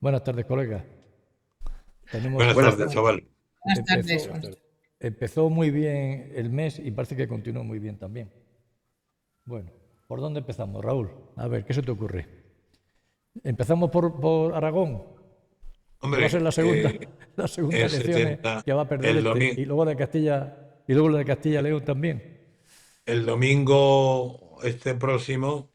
Buenas tardes, colega. Tenemos, Buenas Buenas tardes, tardes. chaval. Buenas empezó, tardes. empezó muy bien el mes y parece que continuó muy bien también. Bueno, ¿por dónde empezamos, Raúl? A ver, ¿qué se te ocurre? ¿Empezamos por Aragón? Que va a ser Hombre, las segundas el elecciones 70, que va a perder el este. domingo, Y luego de Castilla, y luego la de Castilla-León también. el domingo este próximo,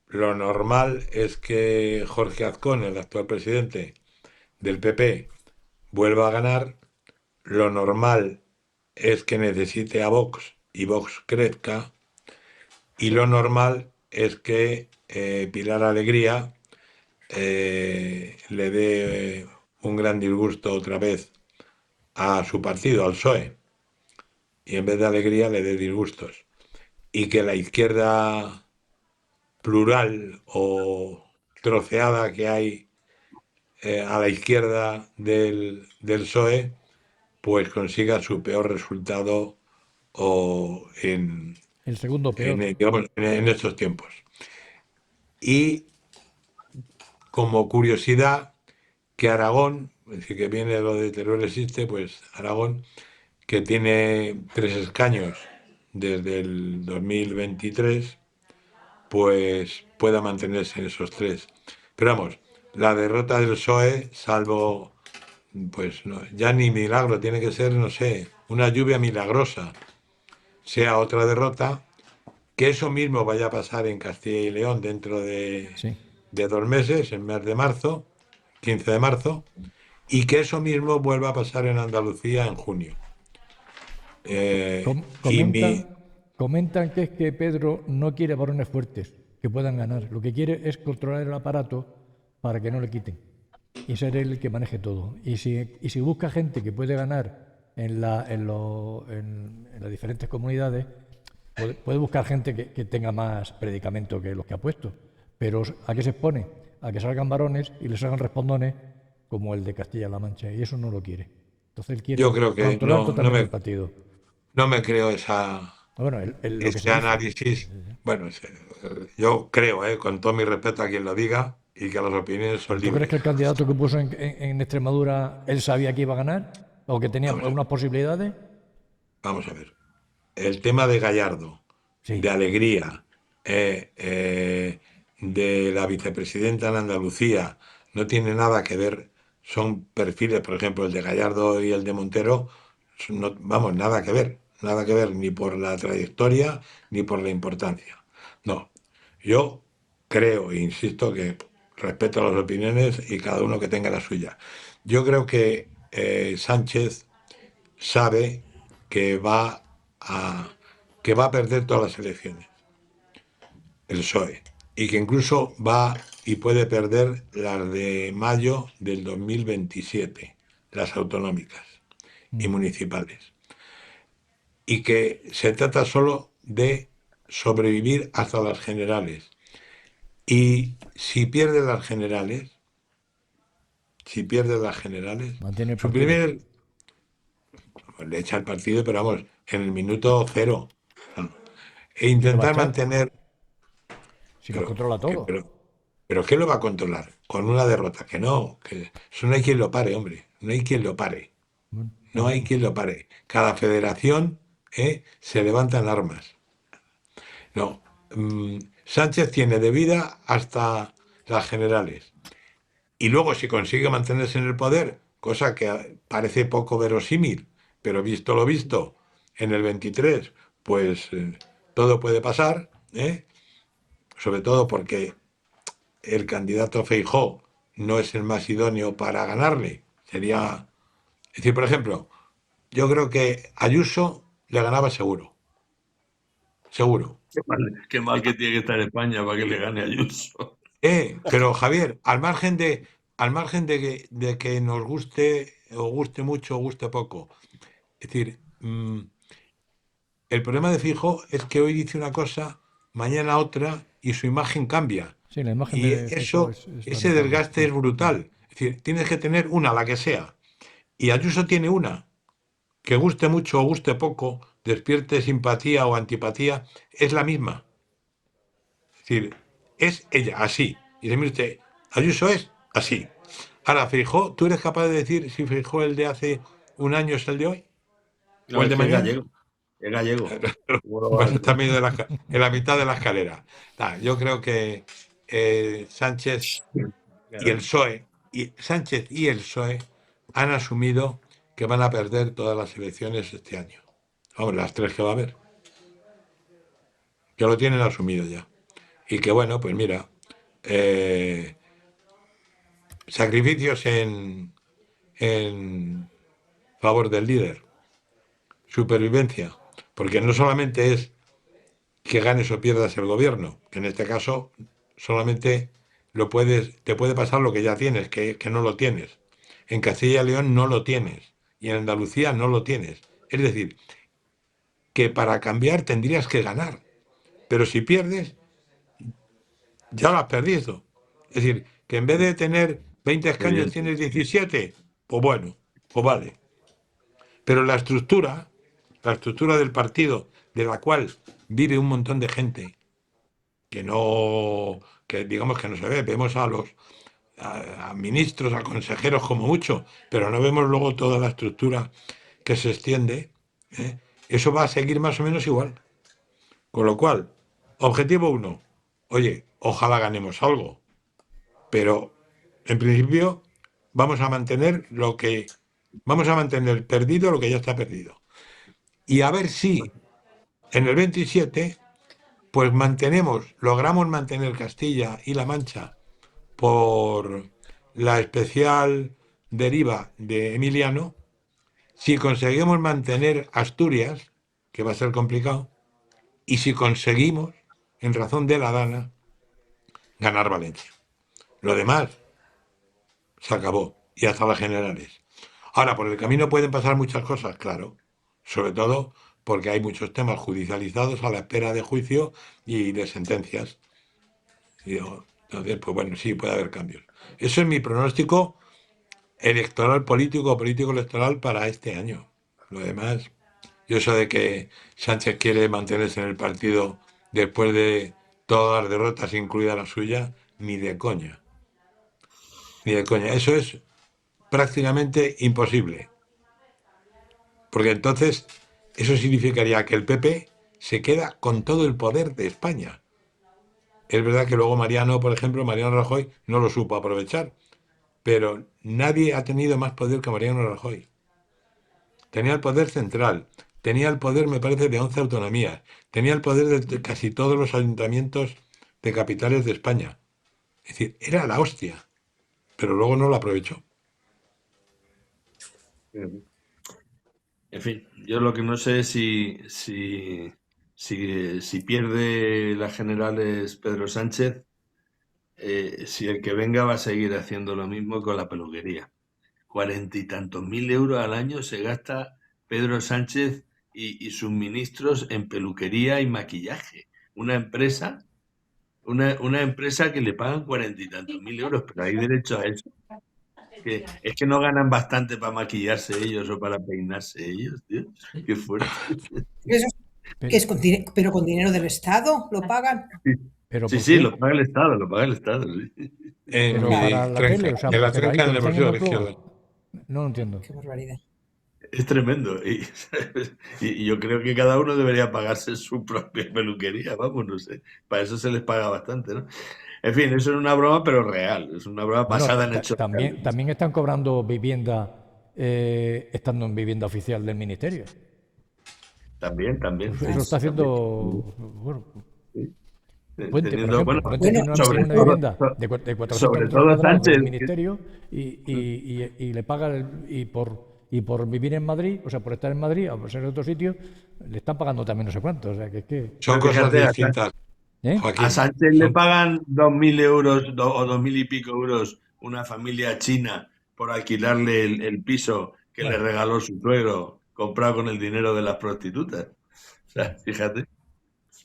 lo normal es que Jorge Azcón, el actual presidente del PP, vuelva a ganar. Lo normal es que necesite a Vox y Vox crezca. Y lo normal es que Pilar Alegría le dé un gran disgusto otra vez a su partido, al PSOE, y en vez de alegría le dé disgustos. Y que la izquierda plural o troceada que hay a la izquierda del PSOE, pues consiga su peor resultado o El segundo peor. digamos, en estos tiempos. Y como curiosidad, que Aragón, es decir, que viene lo de Teruel existe, pues Aragón, que tiene 3 escaños desde el 2023, pues pueda mantenerse en esos tres. Pero vamos, la derrota del PSOE, salvo, pues no, ya ni milagro, tiene que ser, no sé, una lluvia milagrosa, sea otra derrota, que eso mismo vaya a pasar en Castilla y León dentro Sí. de 2 meses, en mes de marzo, 15 de marzo, y que eso mismo vuelva a pasar en Andalucía en junio. Com- Y comentan, mi, comentan que es que Pedro no quiere varones fuertes que puedan ganar. Lo que quiere es controlar el aparato para que no le quiten y ser él el que maneje todo. Y si busca gente que puede ganar en las diferentes comunidades, puede buscar gente que tenga más predicamento que los que ha puesto. Pero ¿a qué se expone? A que salgan varones y les hagan respondones como el de Castilla-La Mancha. Y eso no lo quiere. Entonces él yo quiere creo que controlar totalmente el partido. no me creo esa, Bueno, lo que se ese dice. análisis. Bueno, yo creo, con todo mi respeto a quien lo diga, y que las opiniones son ¿Pero tú crees libres. que el candidato que puso en Extremadura, él sabía que iba a ganar? ¿O que tenía Vamos a ver, unas posibilidades? vamos a ver. El tema de Gallardo, Sí. de Alegría, de la vicepresidenta en Andalucía, no tiene nada que ver. Son perfiles, por ejemplo, el de Gallardo y el de Montero, vamos, nada que ver ni por la trayectoria ni por la importancia. No, yo creo e insisto que respeto las opiniones y cada uno que tenga la suya. Yo creo que Sánchez sabe que va a, que va a perder todas las elecciones, el PSOE, y que incluso va y puede perder las de mayo del 2027, las autonómicas y municipales, y que se trata solo de sobrevivir hasta las generales. Y si pierde las generales, Mantiene el su partido. primer, le echa el partido, pero vamos, en el minuto cero. E Si lo va a intentar echar, mantener. si los Pero, controla que- todo. pero, pero ¿qué lo va a controlar? Con una derrota. Que no, que eso no hay quien lo pare, hombre. No hay quien lo pare. Bueno, ya No hay veremos. quien lo pare. Cada federación se levantan armas. No. Sánchez tiene de vida hasta las generales. Y luego, si consigue mantenerse en el poder, cosa que parece poco verosímil, pero visto lo visto, en el 23, pues todo puede pasar, sobre todo porque el candidato Feijó no es el más idóneo para ganarle. Sería, es decir, por ejemplo, yo creo que Ayuso le ganaba seguro, seguro. Qué mal que tiene que estar España para que le gane a Ayuso. Pero Javier, al margen de que nos guste o guste mucho o guste poco, es decir, el problema de Fijo es que hoy dice una cosa, mañana otra y su imagen cambia. Sí, la imagen Y de Feijóo es ese lamentable. desgaste es brutal. Es decir, tienes que tener una, la que sea. Y Ayuso tiene una, que guste mucho o guste poco, despierte simpatía o antipatía, es la misma. Es decir, es ella, así. Y dice, mire usted, Ayuso es así. Ahora, Feijóo, ¿tú eres capaz de decir si Feijóo el de hace un año es el de hoy? No, ¿O el es de que es mañana? gallego. Es gallego. ¿Cómo lo vas Bueno, a está hacer? en la mitad de la escalera. Yo creo que Sánchez y el Claro. PSOE, Sánchez y el PSOE han asumido que van a perder todas las elecciones este año. Vamos, las 3 que va a haber. Que lo tienen asumido ya. Y que bueno, pues mira, eh, sacrificios en favor del líder, supervivencia, porque no solamente es que ganes o pierdas el gobierno, que en este caso solamente te puede pasar lo que ya tienes, que no lo tienes. En Castilla y León no lo tienes y en Andalucía no lo tienes. Es decir, que para cambiar tendrías que ganar, pero si pierdes, ya lo has perdido. Es decir, que en vez de tener 20 escaños Evidente. tienes 17, pues bueno, pues vale. Pero la estructura del partido, de la cual vive un montón de gente, que no, que digamos que no se ve, vemos a ministros, a consejeros como mucho, pero no vemos luego toda la estructura que se extiende, ¿eh? Eso va a seguir más o menos igual. Con lo cual, objetivo uno, oye, ojalá ganemos algo, pero en principio vamos a mantener perdido lo que ya está perdido. Y a ver si en el 27 pues logramos mantener Castilla y La Mancha por la especial deriva de Emiliano. Si conseguimos mantener Asturias, que va a ser complicado, y si conseguimos, en razón de la Dana, ganar Valencia. Lo demás se acabó, y hasta las generales. Ahora, por el camino pueden pasar muchas cosas, claro, sobre todo porque hay muchos temas judicializados a la espera de juicio y de sentencias. Y digo, entonces, pues bueno, sí, puede haber cambios. Eso es mi pronóstico electoral político, político electoral para este año. Lo demás, yo sé de que Sánchez quiere mantenerse en el partido después de todas las derrotas, incluida la suya, ni de coña. Ni de coña. Eso es prácticamente imposible. Porque entonces eso significaría que el PP se queda con todo el poder de España. Es verdad que luego Mariano Rajoy, no lo supo aprovechar, pero nadie ha tenido más poder que Mariano Rajoy. Tenía el poder central, tenía el poder, me parece, de 11 autonomías, tenía el poder de casi todos los ayuntamientos de capitales de España. Es decir, era la hostia, pero luego no lo aprovechó. En fin, yo lo que no sé es si pierde las generales Pedro Sánchez, si el que venga va a seguir haciendo lo mismo con la peluquería. 40 y tantos mil euros al año se gasta Pedro Sánchez y sus ministros en peluquería y maquillaje. Una empresa, una empresa que le pagan 40 y tantos mil euros, pero hay derecho a eso. Es que no ganan bastante para maquillarse ellos o para peinarse ellos, tío. Qué fuerte. Eso Pero, es pero con dinero del Estado lo pagan. pero Sí, ¿por sí, qué? lo paga el Estado, lo paga el Estado. Sí. En Pero Claro, para mi la tele, trenca, o sea, en la pero ahí trenca cuando del están en Museo de la otro, Izquierda. qué no lo entiendo. barbaridad. Es tremendo. Y yo creo que cada uno debería pagarse su propia peluquería, vamos, no sé. Para eso se les paga bastante, ¿no? En fin, eso es una broma, pero real. Es una broma Bueno, basada en hechos también, reales. también están cobrando vivienda estando en vivienda oficial del ministerio. También, Eso sí, está también. haciendo, bueno, Sí. Puente, por Teniendo, ejemplo. bueno, Puente Bueno, tiene sobre una todo, vivienda de 400 sobre metros todo cuadrados del Sánchez, ministerio y le paga, y por vivir en Madrid, o sea, por estar en Madrid o por ser en otro sitio, le están pagando también no sé cuánto. O sea, que es que... Son pero cosas fíjate, distintas, a Joaquín. Sánchez le Son, pagan 2.000 euros o 2.000 y pico euros una familia china por alquilarle el piso que le Bueno, regaló su suegro, comprado con el dinero de las prostitutas. O sea, fíjate,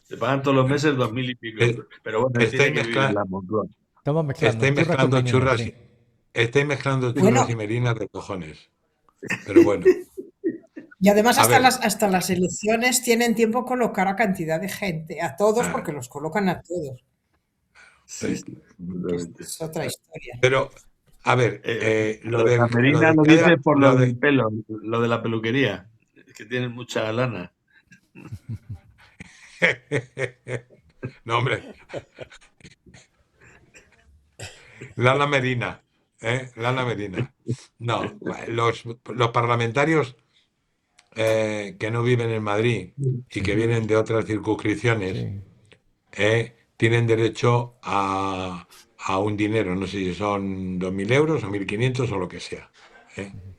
le pagan todos los meses 2.000 y pico eh, euros. Pero bueno, él estáis, tiene que vivir en mezcla- la Moncloa. estamos mezclando estáis churras con mezclando merinas, churras sí. y, estáis mezclando bueno, churras y merinas de cojones. Pero bueno, y además a ver, hasta las elecciones tienen tiempo colocar a cantidad de gente, a todos, ah, porque los colocan a todos. Sí, sí, que absolutamente. es otra historia. Pero, a ver, Lo de la Merina lo cada- dice por lo lo de- del pelo, lo de la peluquería, es que tienen mucha lana. No, hombre, Lana Merina, Lana Merina. No, los parlamentarios que no viven en Madrid y Sí, que vienen de otras circunscripciones sí. tienen derecho a un dinero, no sé si son 2.000 euros o 1.500 o lo que sea.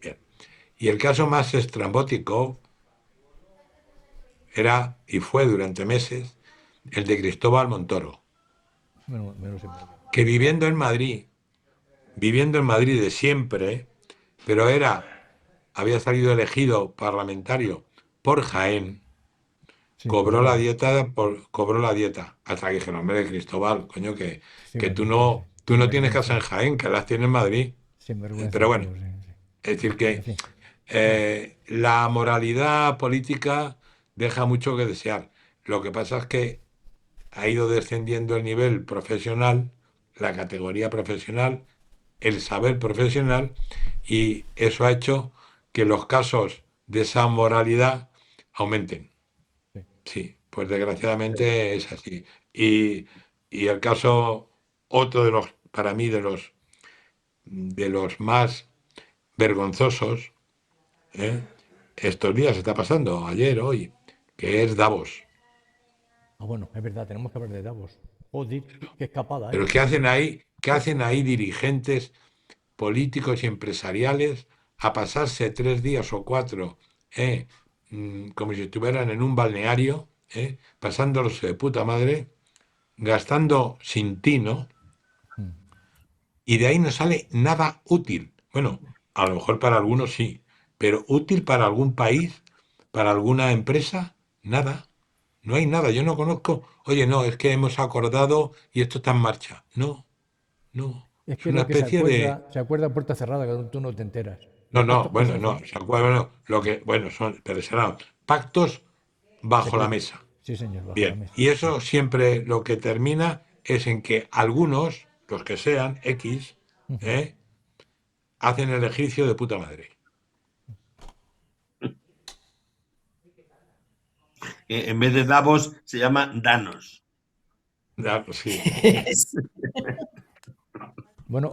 Bien. Y el caso más estrambótico era, y fue durante meses, el de Cristóbal Montoro, Menos en Madrid. que viviendo en Madrid de siempre, pero había salido elegido parlamentario por Jaén, Sí, por eso digo. cobró la dieta, hasta que dije, no, hombre, Cristóbal, coño, Sí, que tú bendito, sí. no tienes casa en Sinvergüenza. Jaén, que las tienes en Madrid. Sinvergüenza Pero bueno, todo, sí, sí. es decir En que fin. Bueno, la moralidad política deja mucho que desear. Lo que pasa es que ha ido descendiendo el nivel profesional, la categoría profesional, el saber profesional, y eso ha hecho que los casos de esa moralidad aumenten. sí. Sí, pues desgraciadamente es así. Y, y el caso, otro de los, para mí, de los más vergonzosos, ¿eh? Estos días está pasando, ayer, hoy, que es Davos. Ah, bueno, es verdad, tenemos que hablar de Davos. Joder, qué escapada, ¿eh? Pero ¿qué hacen ahí dirigentes políticos y empresariales a pasarse 3 días o 4, como si estuvieran en un balneario, pasándose de puta madre, gastando sin tino, Mm. y de ahí no sale nada útil? Bueno, a lo mejor para algunos sí, pero útil para algún país, para alguna empresa, nada. No hay nada. Yo no conozco, oye, no, es que hemos acordado y esto está en marcha. No, no. Es Es que una lo que especie de. se acuerda a puerta cerrada, que tú no te enteras. No, Los no, pactos que se bueno, no. hacen, ¿Se acuerdan? Bueno, bueno, pero serán pactos bajo la secretos. mesa. Sí, señor, bajo la Bien. mesa. Y eso siempre lo que termina es en que algunos, los que sean, X, Ujú. ¿eh? hacen el ejercicio de puta madre. En vez de Davos se llama Danos. Sí. Bueno,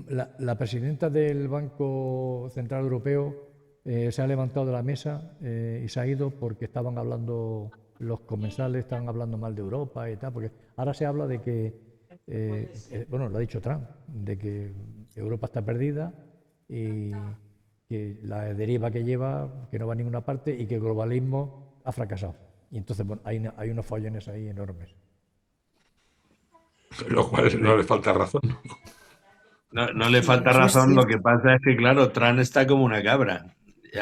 la presidenta del Banco Central Europeo se ha levantado de la mesa y se ha ido porque estaban hablando, los comensales estaban hablando mal de Europa y tal, porque ahora se habla de que, bueno, lo ha dicho Trump, de que Europa está perdida y que la deriva que lleva, que no va a ninguna parte y que el globalismo ha fracasado. Y entonces, bueno, hay unos follones ahí enormes. Lo cual no le falta razón. No le Sí, falta eso es razón, lo que cierto. pasa es que, claro, Trump está como una cabra.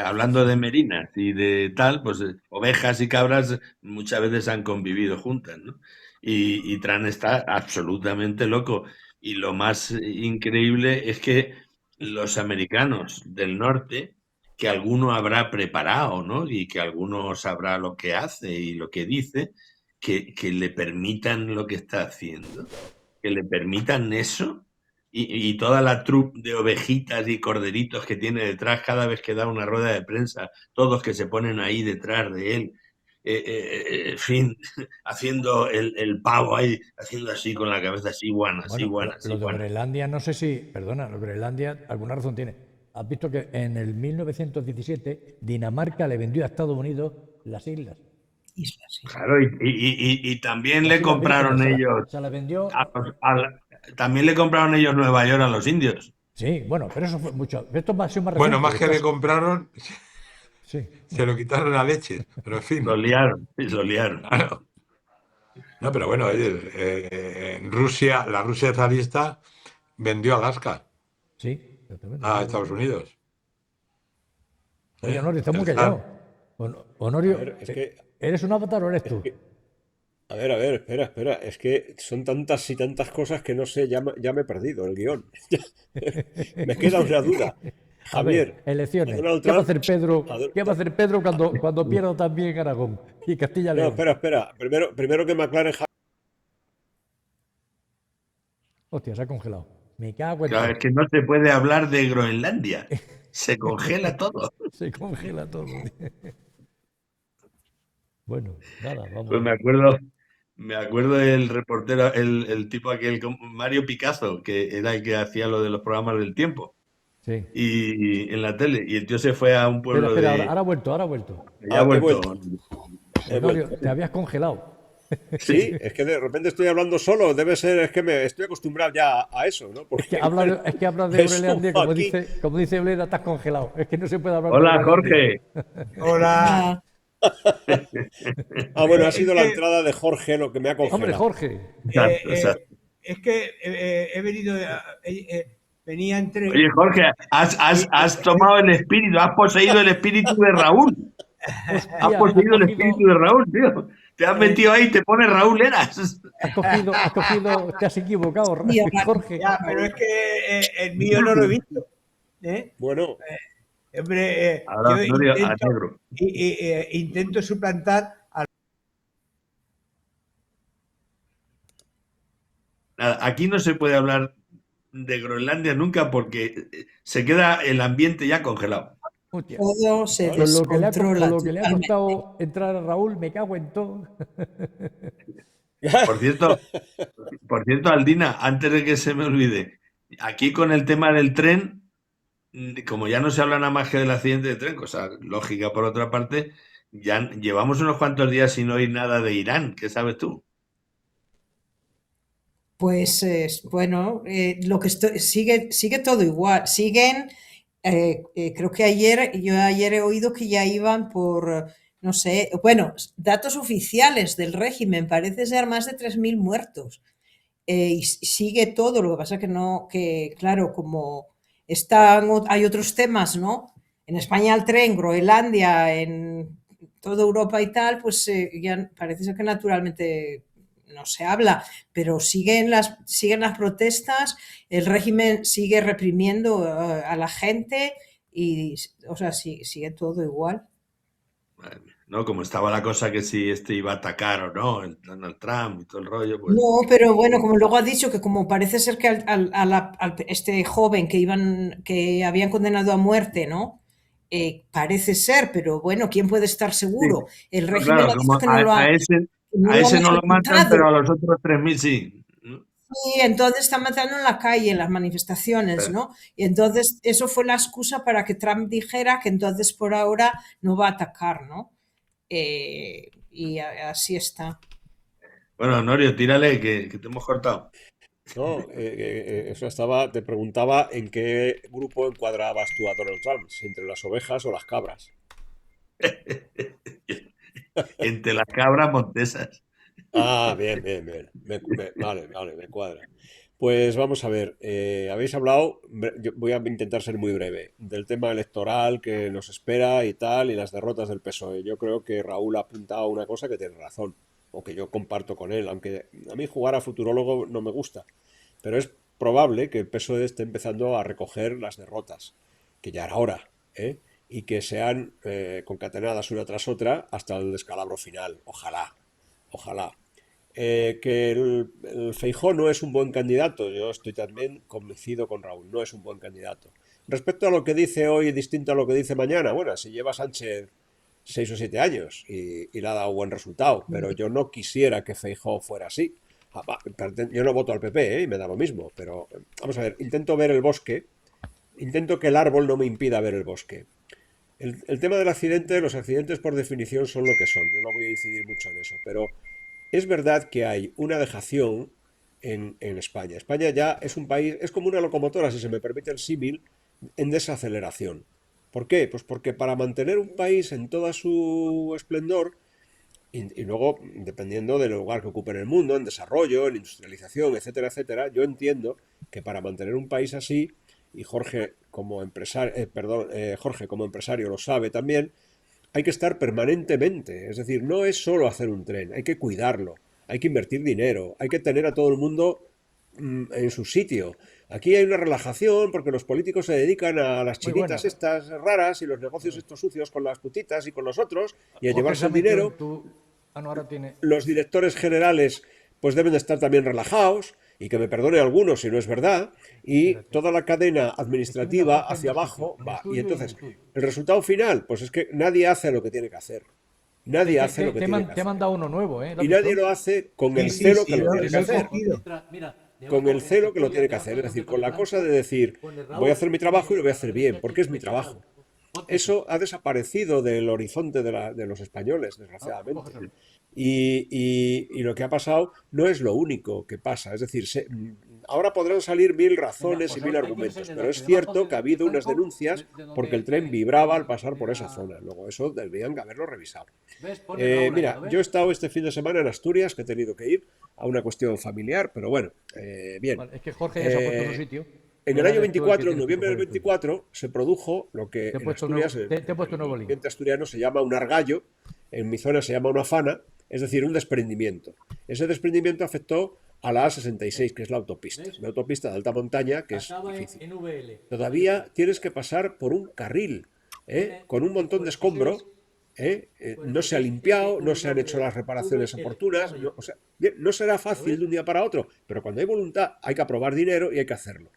Hablando de merinas y de tal, pues ovejas y cabras muchas veces han convivido juntas, ¿no? Y Trump está absolutamente loco. Y lo más increíble es que los americanos del norte, que alguno habrá preparado, ¿no? Y que alguno sabrá lo que hace y lo que dice, que le permitan lo que está haciendo, que le permitan eso y toda la troupe de ovejitas y corderitos que tiene detrás cada vez que da una rueda de prensa, todos que se ponen ahí detrás de él, en fin, haciendo el pavo ahí, haciendo así con la cabeza, así guana, así Bueno, guana, así lo de guana. Groenlandia, no sé si, perdona, lo de Groenlandia alguna razón tiene. Has visto que en el 1917 Dinamarca le vendió a Estados Unidos las islas, Islas, sí. Claro, y también las le Islas Vírgenes, compraron ellos, se las vendió. también le compraron ellos Nueva York a los indios. Sí, bueno, pero eso fue mucho. Esto ha sido más Bueno, reciente. más que le compraron, Sí, se lo quitaron a leches. Pero en Lo fin, liaron, y lo liaron. claro. No, pero bueno, oye, en Rusia, la Rusia zarista vendió Alaska sí, exactamente. a Sí, sí, Estados sí. Unidos. Oye, ¿Eh? Honorio, estás muy El callado. zar. A Honorio, ver, es que, ¿eres un avatar o eres es tú? que, a ver, espera, es que son tantas y tantas cosas que no sé, ya me he perdido el guión. Me queda una duda. A ver, Javier, a elecciones. Donald ¿Qué va a Trump, hacer Pedro? a Don- ¿Qué va a hacer Pedro cuando pierda también Aragón y Castilla y no, León? espera, primero que me aclaren Hostia, se ha congelado. Me cago en Claro, todo. es que no se puede hablar de Groenlandia. Se congela todo. Se congela todo. Bueno, nada, Pues vamos. me acuerdo del reportero, el tipo aquel, Mario Picazo, que era el que hacía lo de los programas del tiempo Sí. y en la tele. Y el tío se fue a un Espera, pueblo espera, de. ahora ha vuelto, ahora ha vuelto. Ya ha He vuelto. vuelto, he Honorio, vuelto. te habías congelado. Sí, es que de repente estoy hablando solo, debe ser, es que me estoy acostumbrado ya a eso, ¿no? Es que Porque hablas de eso Groenlandia, aquí. como dice Bleda, estás congelado. Es que no se puede hablar de Hola, Groenlandia. Jorge. Hola. Ah, bueno, ha Es sido la que, entrada de Jorge lo que me ha Hombre, congelado. Jorge. Exacto, exacto. es que he venido, venía Oye, entre... Jorge, has tomado el espíritu, has poseído el espíritu de Raúl. Has Hostia, poseído el espíritu de Raúl, tío. Te has eh, metido ahí y te pones Raúl Eras. te has equivocado, Sí, ahora- Jorge. ya, pero es que el mío no lo he visto. ¿Eh? Bueno, Hombre, Ahora, yo Norio, a negro. intento suplantar a... Nada, aquí no se puede hablar de Groenlandia nunca porque se queda el ambiente ya congelado. Hostia. Todo se Con lo que descontrola le ha totalmente. costado entrar a Raúl, me cago en todo. Por cierto, Aldina, antes de que se me olvide, aquí con el tema del tren, como ya no se habla nada más que del accidente de tren, cosa lógica por otra parte, ya llevamos unos cuantos días sin oír nada de Irán. ¿Qué sabes tú? Pues bueno, lo que sigue todo igual. Siguen, creo que ayer he oído que ya iban por, no sé, bueno, datos oficiales del régimen, parece ser más de 3.000 muertos. Y sigue todo, lo que pasa que no, que claro, como hay otros temas, ¿no? En España el tren, Groenlandia, en toda Europa y tal, pues ya parece ser que naturalmente no se habla, pero siguen las protestas, el régimen sigue reprimiendo a la gente y, o sea, sigue todo igual. Madre mía, ¿no? Como estaba la cosa que si este iba a atacar o no, el Donald Trump y todo el rollo, pues. No, pero bueno, como luego ha dicho que como parece ser que este joven que habían condenado a muerte, ¿no? Parece ser, pero bueno, ¿quién puede estar Sí. seguro? El No, régimen claro, ha dicho como que a no lo han ese no lo matan, ejecutado. pero a los otros 3.000 sí. Y entonces están matando en la calle, en las manifestaciones, ¿no? Y entonces eso fue la excusa para que Trump dijera que entonces por ahora no va a atacar, ¿no? Y así está. Bueno, Norio, tírale que te hemos cortado. no, eso estaba, te preguntaba en qué grupo encuadrabas tú a Donald Trump, si entre las ovejas o las cabras. Entre las cabras montesas. Ah, bien, bien, bien. Vale, vale, me cuadra. Pues vamos a ver, habéis hablado, yo voy a intentar ser muy breve, del tema electoral que nos espera y tal, y las derrotas del PSOE. Yo creo que Raúl ha apuntado una cosa que tiene razón, o que yo comparto con él, aunque a mí jugar a futurólogo no me gusta, pero es probable que el PSOE esté empezando a recoger las derrotas, que ya era hora, ¿eh? Y que sean concatenadas una tras otra hasta el descalabro final. Ojalá, ojalá. Que el Feijóo no es un buen candidato, yo estoy también convencido con Raúl, no es un buen candidato. Respecto a lo que dice hoy, distinto a lo que dice mañana, bueno, si lleva Sánchez 6 o 7 años y le ha dado buen resultado, pero yo no quisiera que Feijóo fuera así. Yo no voto al PP, y me da lo mismo, pero vamos a ver, intento ver el bosque, intento que el árbol no me impida ver el bosque. El tema del accidente, los accidentes por definición son lo que son, yo no voy a incidir mucho en eso, pero es verdad que hay una dejación en España. España ya es un país, es como una locomotora, si se me permite el símil, en desaceleración. ¿Por qué? Pues porque para mantener un país en toda su esplendor, y luego, dependiendo del lugar que ocupe en el mundo, en desarrollo, en industrialización, etcétera, etcétera, yo entiendo que para mantener un país así, y Jorge como empresario, Jorge como empresario lo sabe también, hay que estar permanentemente. Es decir, no es solo hacer un tren, hay que cuidarlo, hay que invertir dinero, hay que tener a todo el mundo en su sitio. Aquí hay una relajación porque los políticos se dedican a las Muy buena. chinitas estas raras y los negocios estos sucios con las putitas y con los otros y a Jorge se llevarse ha el metido dinero. en tu... Ah, no, ahora tiene... Los directores generales pues deben de estar también relajados y que me perdone alguno si no es verdad, y toda la cadena administrativa hacia abajo va. Y entonces, el resultado final, pues es que nadie hace lo que tiene que hacer. Nadie hace lo que tiene que Te he hacer. mandado uno nuevo, ¿eh? ¿Lo has Y nadie visto? lo hace con el Sí, celo sí, que lo tiene que lo he hacer. cogido. Con el celo que lo tiene que hacer. Es decir, con la cosa de decir, voy a hacer mi trabajo y lo voy a hacer bien, porque es mi trabajo. Eso ha desaparecido del horizonte de los españoles, desgraciadamente. Y lo que ha pasado no es lo único que pasa. Es decir, ahora podrán salir mil razones y mil argumentos, pero es cierto que ha habido unas denuncias porque el tren vibraba al pasar por esa zona. Luego eso deberían haberlo revisado. Mira, yo he estado este fin de semana en Asturias, que he tenido que ir a una cuestión familiar, pero bueno, bien. Vale, es que Jorge ya se ha puesto en su sitio. En el año 24, en noviembre del 24, se produjo lo que Te he en puesto Asturias, te he puesto un nuevo en el link. ambiente asturiano se llama un argallo, en mi zona se llama una fana, es decir, un desprendimiento. Ese desprendimiento afectó a la A66, que es la autopista de alta montaña, que es difícil. Todavía tienes que pasar por un carril, con un montón de escombro, no se ha limpiado, no se han hecho las reparaciones oportunas, o sea, bien, no será fácil de un día para otro, pero cuando hay voluntad hay que aprobar dinero y hay que hacerlo.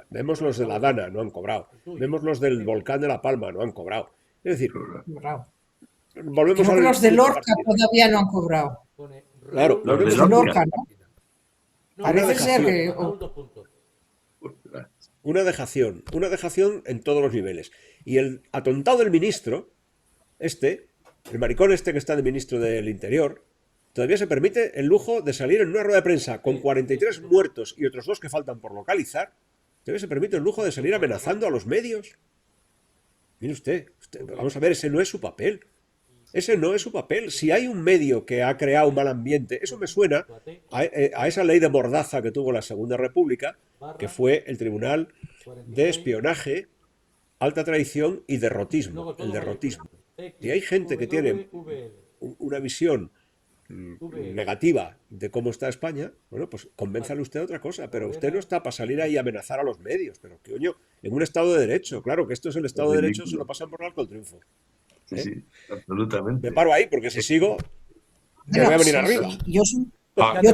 Vemos los de la Dana, no han cobrado. Vemos los del volcán de La Palma, no han cobrado. Es decir, Bravo. volvemos Creo que al los de punto de Lorca partida. todavía no han cobrado. Claro, Los de Los de volvemos Lorca. Lorca, ¿no? Una Parece ser dejación. que... Una dejación en todos los niveles. Y el atontado del ministro, el maricón que está de ministro del Interior, todavía se permite el lujo de salir en una rueda de prensa con 43 muertos y otros 2 que faltan por localizar. Todavía se permite el lujo de salir amenazando a los medios. Mire usted, vamos a ver, ese no es su papel. Ese no es su papel. Si hay un medio que ha creado un mal ambiente, eso me suena a esa ley de mordaza que tuvo la Segunda República, que fue el Tribunal de Espionaje, Alta Traición y Derrotismo, el derrotismo. Si hay gente que tiene una visión negativa de cómo está España, bueno, pues convénzale usted de otra cosa, pero usted no está para salir ahí a amenazar a los medios, pero coño, en un Estado de Derecho, claro que esto es el Estado de Derecho, se lo pasan por el arco del triunfo. Sí, sí, absolutamente. Me paro ahí, porque si sigo, me voy a venir arriba. Yo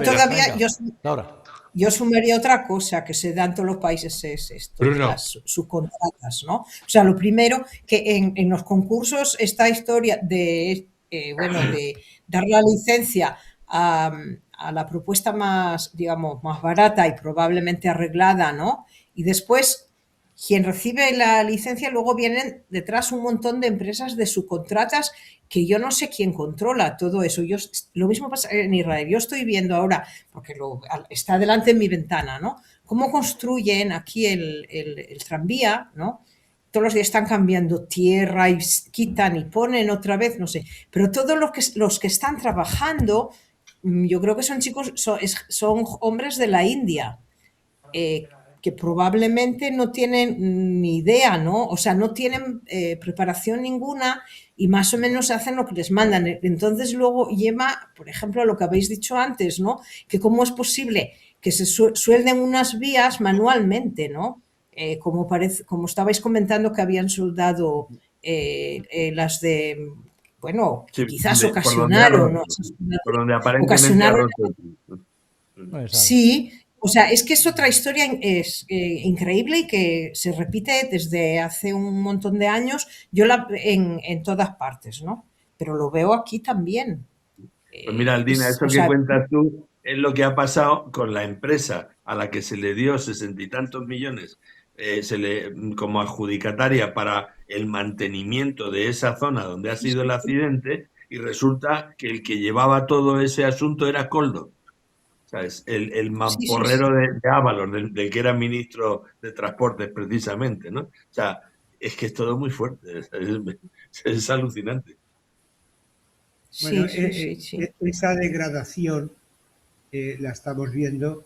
todavía, Ahora. yo sumaría otra cosa que se da en todos los países, es esto, Bruno. las subcontratas, ¿no? O sea, lo primero, que en los concursos esta historia de dar la licencia a la propuesta más, digamos, más barata y probablemente arreglada, ¿no? Y después, quien recibe la licencia, luego vienen detrás un montón de empresas de subcontratas que yo no sé quién controla todo eso. Lo mismo pasa en Israel. Yo estoy viendo ahora, porque está delante en mi ventana, ¿no? Cómo construyen aquí el tranvía, ¿no? Todos los días están cambiando tierra y quitan y ponen otra vez, no sé. Pero todos los que están trabajando, yo creo que son chicos, son hombres de la India, que probablemente no tienen ni idea, ¿no? O sea, no tienen preparación ninguna y más o menos hacen lo que les mandan. Entonces luego lleva, por ejemplo, a lo que habéis dicho antes, ¿no? Que cómo es posible que se suelden unas vías manualmente, ¿no? Como estabais comentando que habían soldado las de, bueno, Sí, quizás por ocasionaron, ¿no? por donde aparentemente ha roto. No se sabe. Sí, o sea, es que es otra historia increíble y que se repite desde hace un montón de años, en todas partes, ¿no? Pero lo veo aquí también. Pues mira, Aldina, eso que cuentas tú es lo que ha pasado con la empresa a la que se le dio 60 y tantos millones como adjudicataria para el mantenimiento de esa zona donde ha sido el accidente, y resulta que el que llevaba todo ese asunto era Coldo. ¿Sabes? El mamporrero de Ábalos, del que era ministro de Transportes precisamente, ¿no? O sea, es que es todo muy fuerte, es alucinante. Bueno, Sí. esa degradación la estamos viendo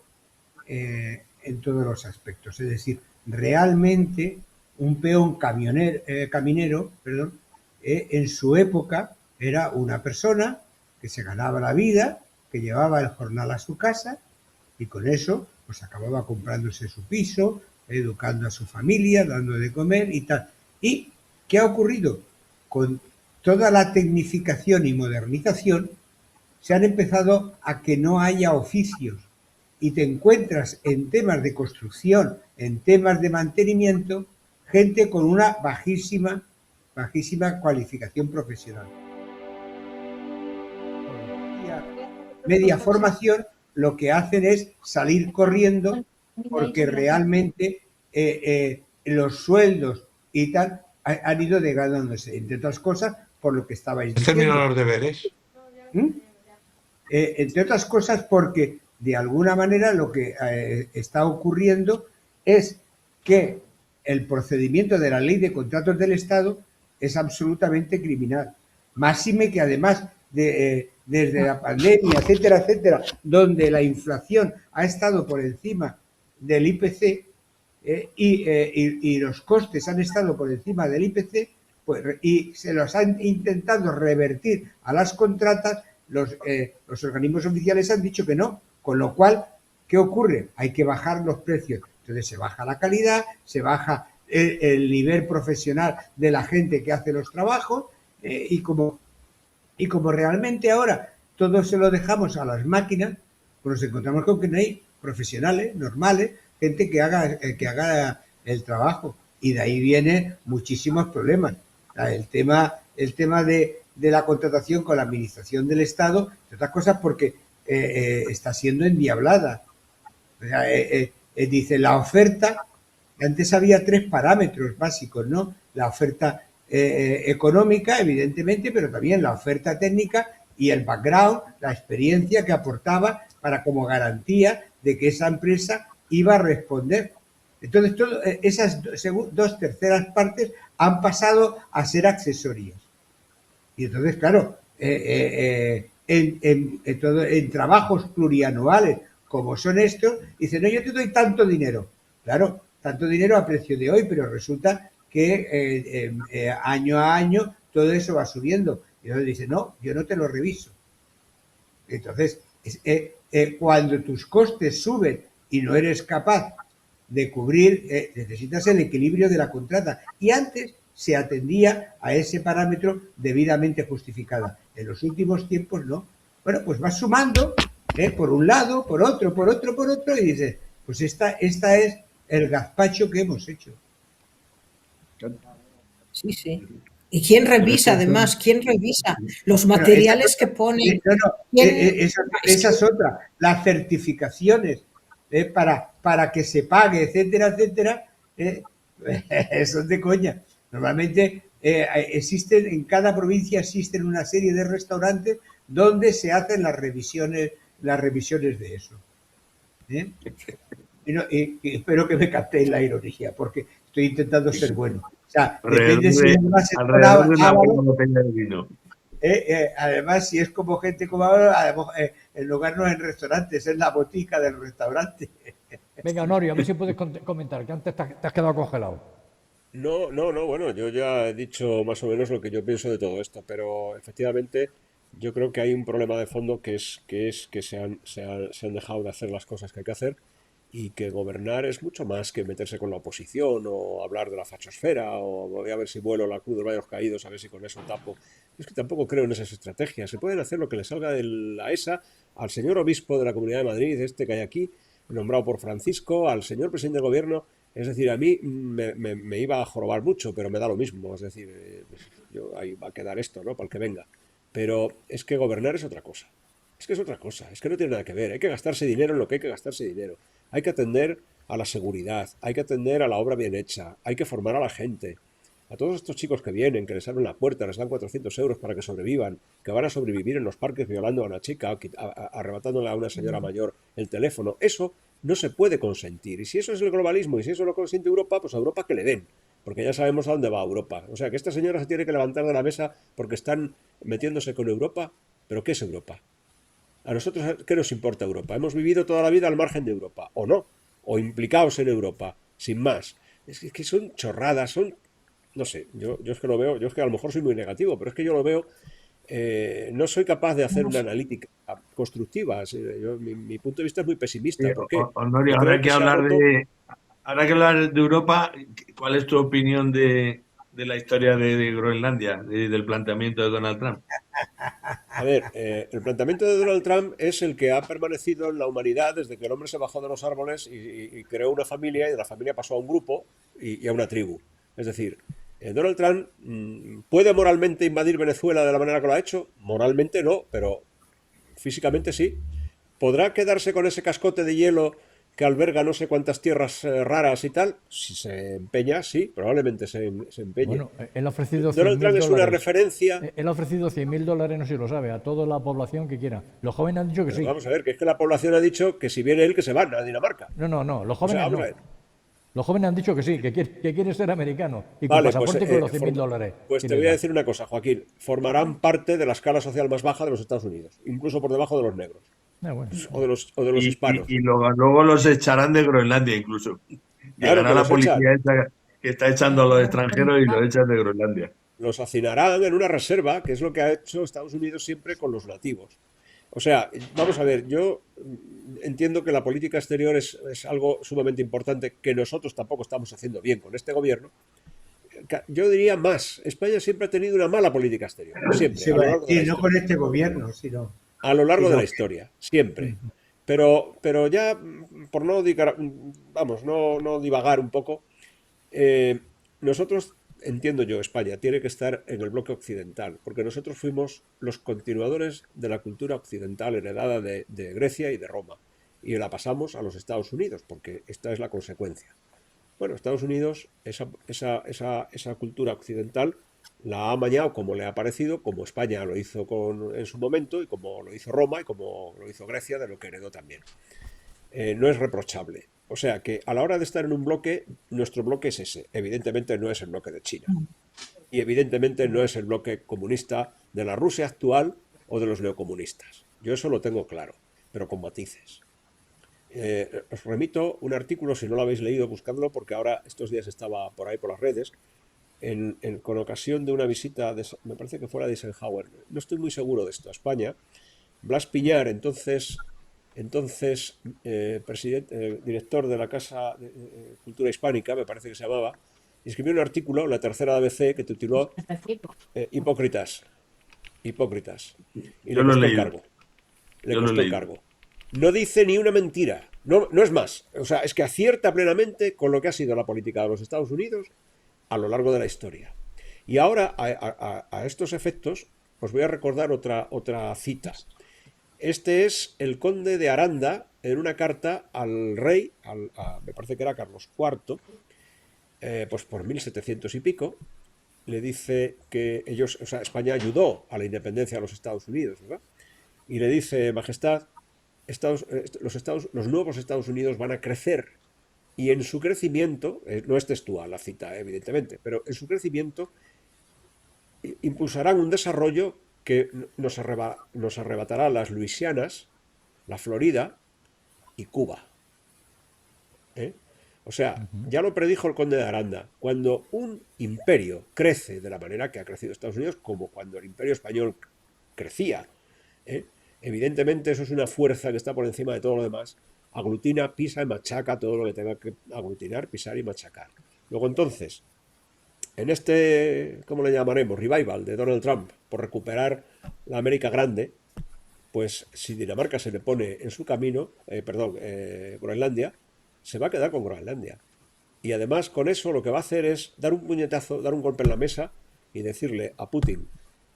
en todos los aspectos. Es decir, realmente un peón caminero, en su época era una persona que se ganaba la vida, que llevaba el jornal a su casa y con eso pues acababa comprándose su piso, educando a su familia, dando de comer y tal. ¿Y qué ha ocurrido? Con toda la tecnificación y modernización se han empezado a que no haya oficios. y te encuentras en temas de construcción, en temas de mantenimiento, gente con una bajísima cualificación profesional. Media formación, lo que hacen es salir corriendo porque realmente los sueldos y tal han ido degradándose, entre otras cosas, por lo que estabais ¿Has terminado diciendo. los deberes? Entre otras cosas porque, de alguna manera, lo que está ocurriendo es que el procedimiento de la ley de contratos del Estado es absolutamente criminal. Máxime que además desde la pandemia, etcétera, etcétera, donde la inflación ha estado por encima del IPC y los costes han estado por encima del IPC, pues, y se los han intentado revertir a las contratas, los organismos oficiales han dicho que no, con lo cual, ¿qué ocurre? Hay que bajar los precios. Entonces se baja la calidad, se baja el nivel profesional de la gente que hace los trabajos y como realmente ahora todo se lo dejamos a las máquinas, pues nos encontramos con que no hay profesionales normales, gente que haga el trabajo, y de ahí vienen muchísimos problemas. El tema de la contratación con la administración del Estado, entre otras cosas porque está siendo endiablada. O sea, dice la oferta, antes había 3 parámetros básicos, ¿no? La oferta económica, evidentemente, pero también la oferta técnica y el background, la experiencia que aportaba para como garantía de que esa empresa iba a responder. Entonces, esas 2/3 partes han pasado a ser accesorias. Y entonces, claro, en trabajos plurianuales como son estos, dicen, no, yo te doy tanto dinero. Claro, tanto dinero a precio de hoy, pero resulta que año a año todo eso va subiendo. Y entonces dice, no, yo no te lo reviso. Entonces, cuando tus costes suben y no eres capaz de cubrir, necesitas el equilibrio de la contrata. Y antes se atendía a ese parámetro debidamente justificada. En los últimos tiempos no. Bueno, pues vas sumando, por un lado, por otro, y dices, pues esta es el gazpacho que hemos hecho. Sí, sí. ¿Y quién revisa, además? ¿Quién revisa los materiales que pone? Esa es otra. Las certificaciones para que se pague, etcétera, etcétera, son de coña. Normalmente existen, en cada provincia existen una serie de restaurantes donde se hacen las revisiones de eso. Y espero que me captéis la ironía, porque estoy intentando ser bueno. O sea, depende si alrededor de una buena botella de vino. Además, si es como gente como ahora, el lugar no es en restaurantes, es en la botica del restaurante. Venga, Honorio, a ver si puedes comentar, que antes te has quedado congelado. No, bueno, yo ya he dicho más o menos lo que yo pienso de todo esto, pero efectivamente yo creo que hay un problema de fondo que es que se han dejado de hacer las cosas que hay que hacer, y que gobernar es mucho más que meterse con la oposición o hablar de la fachosfera o voy a ver si vuelo la cruz de los rayos caídos, a ver si con eso tapo. Es que tampoco creo en esas estrategias. Se pueden hacer lo que le salga de la ESA al señor obispo de la Comunidad de Madrid, que hay aquí, nombrado por Francisco, al señor presidente del gobierno. Es decir, a mí me iba a jorobar mucho, pero me da lo mismo. Es decir, ahí va a quedar esto, ¿no? Para el que venga. Pero es que gobernar es otra cosa. Es que es otra cosa, es que no tiene nada que ver. Hay que gastarse dinero en lo que hay que gastarse dinero. Hay que atender a la seguridad, hay que atender a la obra bien hecha, hay que formar a la gente. A todos estos chicos que vienen, que les abren la puerta, les dan 400 euros para que sobrevivan, que van a sobrevivir en los parques violando a una chica, arrebatándole a una señora mayor el teléfono, eso no se puede consentir. Y si eso es el globalismo y si eso lo consiente Europa, pues a Europa que le den. Porque ya sabemos a dónde va Europa. O sea, que esta señora se tiene que levantar de la mesa porque están metiéndose con Europa. ¿Pero qué es Europa? ¿A nosotros qué nos importa Europa? Hemos vivido toda la vida al margen de Europa, o no, o implicados en Europa, sin más. Es que son chorradas, no sé, yo es que lo veo, yo es que a lo mejor soy muy negativo, pero es que yo lo veo, no soy capaz de hacer una analítica constructiva. Mi punto de vista es muy pesimista. ¿Por qué? Honorio, Yo creo que se ha roto. ahora que hablar de Europa, ¿cuál es tu opinión de de la historia de Groenlandia, del planteamiento de Donald Trump? A ver, el planteamiento de Donald Trump es el que ha permanecido en la humanidad desde que el hombre se bajó de los árboles y creó una familia, y de la familia pasó a un grupo y a una tribu. Es decir, Donald Trump puede moralmente invadir Venezuela de la manera que lo ha hecho. Moralmente no, pero físicamente sí. ¿Podrá quedarse con ese cascote de hielo que alberga no sé cuántas tierras raras y tal? Si se empeña, sí, probablemente se empeñe. Bueno, él ha ofrecido Donald Trump es una $100.000. referencia. Él ha ofrecido $100.000, no sé si lo sabe, a toda la población que quiera. Los jóvenes han dicho que Pero sí. vamos a ver, que es que la población ha dicho que si viene él, que se van a Dinamarca. No, los O sea, jóvenes vamos no. a ver. Los jóvenes han dicho que sí, que quiere ser americano. Y con Vale, pasaporte con los $100.000. pues te quiere voy a dar. decir una cosa, Joaquín. Formarán parte de la escala social más baja de los Estados Unidos, incluso por debajo de los negros Bueno. o de los Y, hispanos. y luego los echarán de Groenlandia incluso. Claro Llegará que la los echan. policía esa que está echando a los extranjeros y los echan de Groenlandia. Los hacinarán en una reserva, que es lo que ha hecho Estados Unidos siempre con los nativos. O sea, vamos a ver, yo entiendo que la política exterior es algo sumamente importante que nosotros tampoco estamos haciendo bien con este gobierno. Yo diría más, España siempre ha tenido una mala política exterior, siempre, Se a lo va a largo de la decir, no historia. con este gobierno, sino... A lo largo de sino- la historia, siempre. Pero ya, por no, vamos, no divagar un poco, nosotros, entiendo yo, España tiene que estar en el bloque occidental, porque nosotros fuimos los continuadores de la cultura occidental heredada de Grecia y de Roma, y la pasamos a los Estados Unidos, porque esta es la consecuencia. Bueno, Estados Unidos, esa cultura occidental la ha amañado como le ha parecido, como España lo hizo en su momento, y como lo hizo Roma, y como lo hizo Grecia, de lo que heredó también. No es reprochable. O sea que a la hora de estar en un bloque, nuestro bloque es ese. Evidentemente no es el bloque de China. Y evidentemente no es el bloque comunista de la Rusia actual o de los neocomunistas. Yo eso lo tengo claro, pero con matices. Os remito un artículo, si no lo habéis leído, buscadlo, porque ahora estos días estaba por ahí por las redes, con ocasión de una visita, me parece que fuera de Eisenhower, no estoy muy seguro de esto, a España. Blas Piñar, entonces director de la Casa de Cultura Hispánica, me parece que se llamaba, escribió un artículo, la tercera de ABC, que tituló Hipócritas. Hipócritas. Y Yo le lo he costó el leído. cargo. Le Yo lo he costó el leído. cargo. No dice ni una mentira. No, no es más. O sea, es que acierta plenamente con lo que ha sido la política de los Estados Unidos a lo largo de la historia. Y ahora, a estos efectos, os voy a recordar otra cita. Este es el conde de Aranda en una carta al rey, me parece que era Carlos IV, pues por 1700 y pico, le dice que ellos, o sea, España ayudó a la independencia de los Estados Unidos, ¿verdad? Y le dice, Majestad, los nuevos Estados Unidos van a crecer, y en su crecimiento, no es textual la cita, evidentemente, pero en su crecimiento impulsarán un desarrollo que nos arrebatará las Luisianas, la Florida y Cuba. ¿Eh? O sea, ya lo predijo el conde de Aranda. Cuando un imperio crece de la manera que ha crecido Estados Unidos, como cuando el imperio español crecía, evidentemente eso es una fuerza que está por encima de todo lo demás. Aglutina, pisa y machaca todo lo que tenga que aglutinar, pisar y machacar. Luego entonces, en este, ¿cómo le llamaremos? Revival de Donald Trump por recuperar la América Grande, pues si Dinamarca se le pone en su camino, Groenlandia, se va a quedar con Groenlandia. Y además con eso lo que va a hacer es dar un puñetazo, dar un golpe en la mesa y decirle a Putin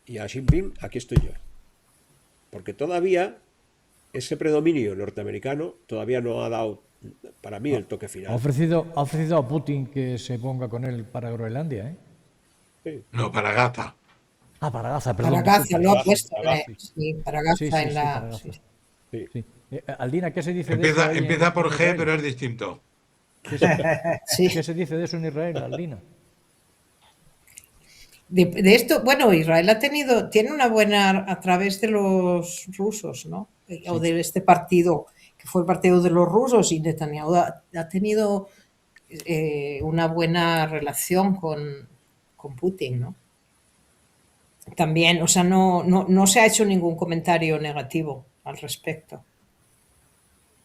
y a Xi Jinping, aquí estoy yo. Porque todavía ese predominio norteamericano todavía no ha dado, para mí, el toque Ha final. ofrecido a Putin que se ponga con él para Groenlandia, ¿eh? Sí. No, para Gaza. Para Gaza, perdón. Para Gaza, disculpa. lo ha Gaza, puesto. para Gaza. Sí, para Gaza Sí, en la. para Gaza. Sí. Sí. Sí. Aldina, ¿qué se dice de eso ahí Empieza por en G, Israel? pero es distinto. Sí. ¿Qué se dice de eso en Israel, Aldina? De esto, bueno, Israel tiene una buena a través de los rusos, ¿no? O de este partido, que fue el partido de los rusos, y Netanyahu ha tenido una buena relación con Putin, ¿no? También, o sea, no se ha hecho ningún comentario negativo al respecto.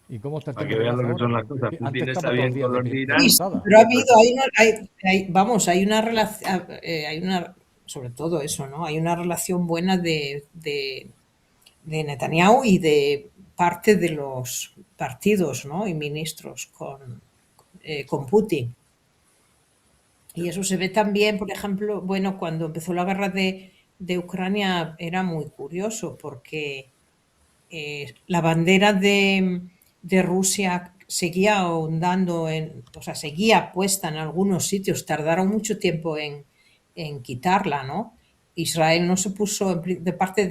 ¿Y cómo está el Para tema que de vean Gaza lo que son ahora? las cosas. Que Putin antes está estaba todos los bien días con los de de Irán. Sí, pisada. pero ha habido, vamos, hay una relación, hay una, sobre todo eso, ¿no? Hay una relación buena de Netanyahu y de parte de los partidos, ¿no? Y ministros con Putin. Y eso se ve también, por ejemplo, bueno, cuando empezó la guerra de Ucrania era muy curioso porque la bandera de Rusia seguía ondando, o sea, seguía puesta en algunos sitios, tardaron mucho tiempo en quitarla, ¿no? Israel no se puso ni de parte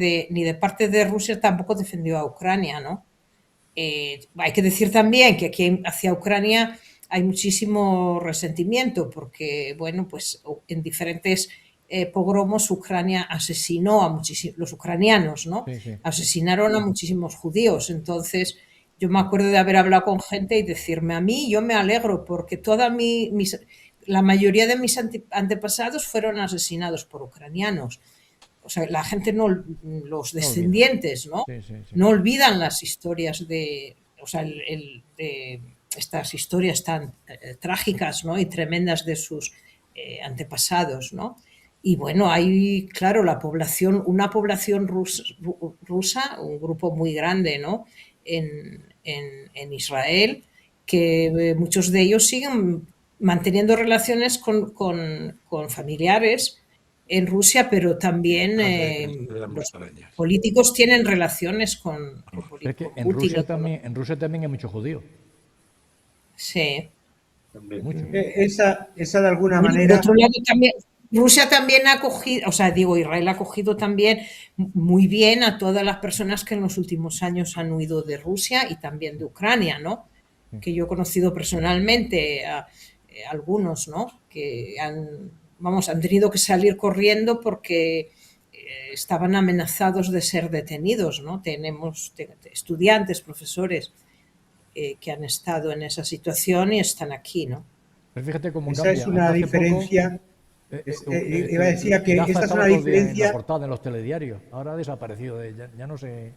de Rusia tampoco defendió a Ucrania, ¿no? Hay que decir también que aquí hacia Ucrania hay muchísimo resentimiento porque, bueno, pues en diferentes pogromos Ucrania asesinó a muchísimos, los ucranianos, ¿no? Sí, sí. Asesinaron a muchísimos judíos. Entonces, yo me acuerdo de haber hablado con gente y decirme, a mí yo me alegro porque la mayoría de mis antepasados fueron asesinados por ucranianos. O sea, la gente no, los No olvida. descendientes, ¿no? Sí, sí, sí. No olvidan las historias o sea, de estas historias tan trágicas, ¿no? Y tremendas de sus antepasados, ¿no? Y bueno, hay, claro, una población rusa, un grupo muy grande, ¿no? En Israel, que muchos de ellos siguen manteniendo relaciones con familiares en Rusia, pero también los arañas. políticos tienen relaciones con Pero es que Putin y con... En Rusia también hay muchos judíos. Sí. También. Muchos. Esa de alguna Bueno, por manera, otro lado, también, Rusia también ha cogido, o sea, digo, Israel ha cogido también muy bien a todas las personas que en los últimos años han huido de Rusia y también de Ucrania, ¿no? Que yo he conocido personalmente a algunos, ¿no? Que han tenido que salir corriendo porque estaban amenazados de ser detenidos, ¿no? Tenemos estudiantes, profesores que han estado en esa situación y están aquí, ¿no? Pero fíjate cómo esa es cambia. una Hasta hace poco diferencia. Iba a decir que Gaza esta es estaba una todo el día en la diferencia. portada, en los telediarios. Ahora ha desaparecido. Ya no se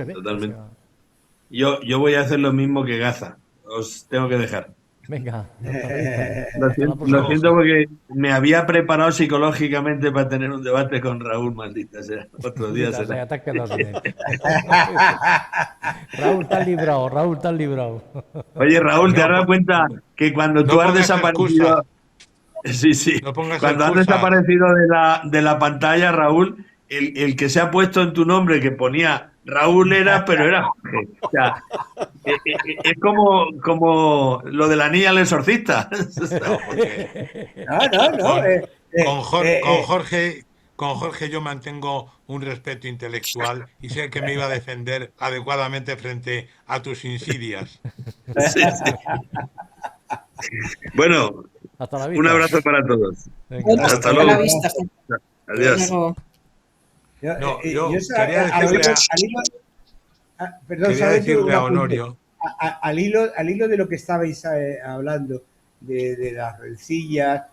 ve. Totalmente. O sea, Yo voy a hacer lo mismo que Gaza. Os tengo que dejar. venga, hasta la vista. Lo Hasta la siento, lo próxima. siento porque me había preparado psicológicamente para tener un debate con Raúl, maldita sea. Otro día Maldita sea, será. te has quedado sin él. Raúl, estás librado. Raúl, estás librado. Oye, Raúl, ¿te has No, dado cuenta que cuando tú no has pongas excusas. desaparecido... Sí, sí. No pongas Cuando has excusas. desaparecido de la pantalla, Raúl, el que se ha puesto en tu nombre, que ponía Raúl era, pero era Jorge. O sea, es como lo de la niña del exorcista. No, porque No. con Jorge yo mantengo un respeto intelectual y sé que me iba a defender adecuadamente frente a tus insidias. Sí, sí. Bueno, Hasta la un vista. abrazo para todos. Venga, Bueno, Hasta hasta luego. la vista. Adiós. Luego. No, Yo quería decirle perdón, quería solamente decirle un a apunte. Honorio, Al hilo de lo que estabais hablando, de las rencillas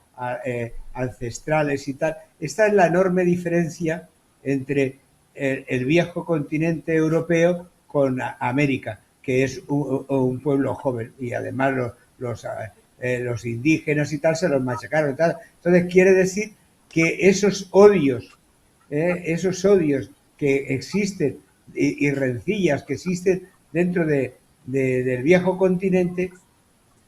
ancestrales y tal, esta es la enorme diferencia entre el viejo continente europeo con América, que es un pueblo joven y además los indígenas y tal se los machacaron y tal. Entonces quiere decir que esos odios que existen y rencillas que existen dentro del viejo continente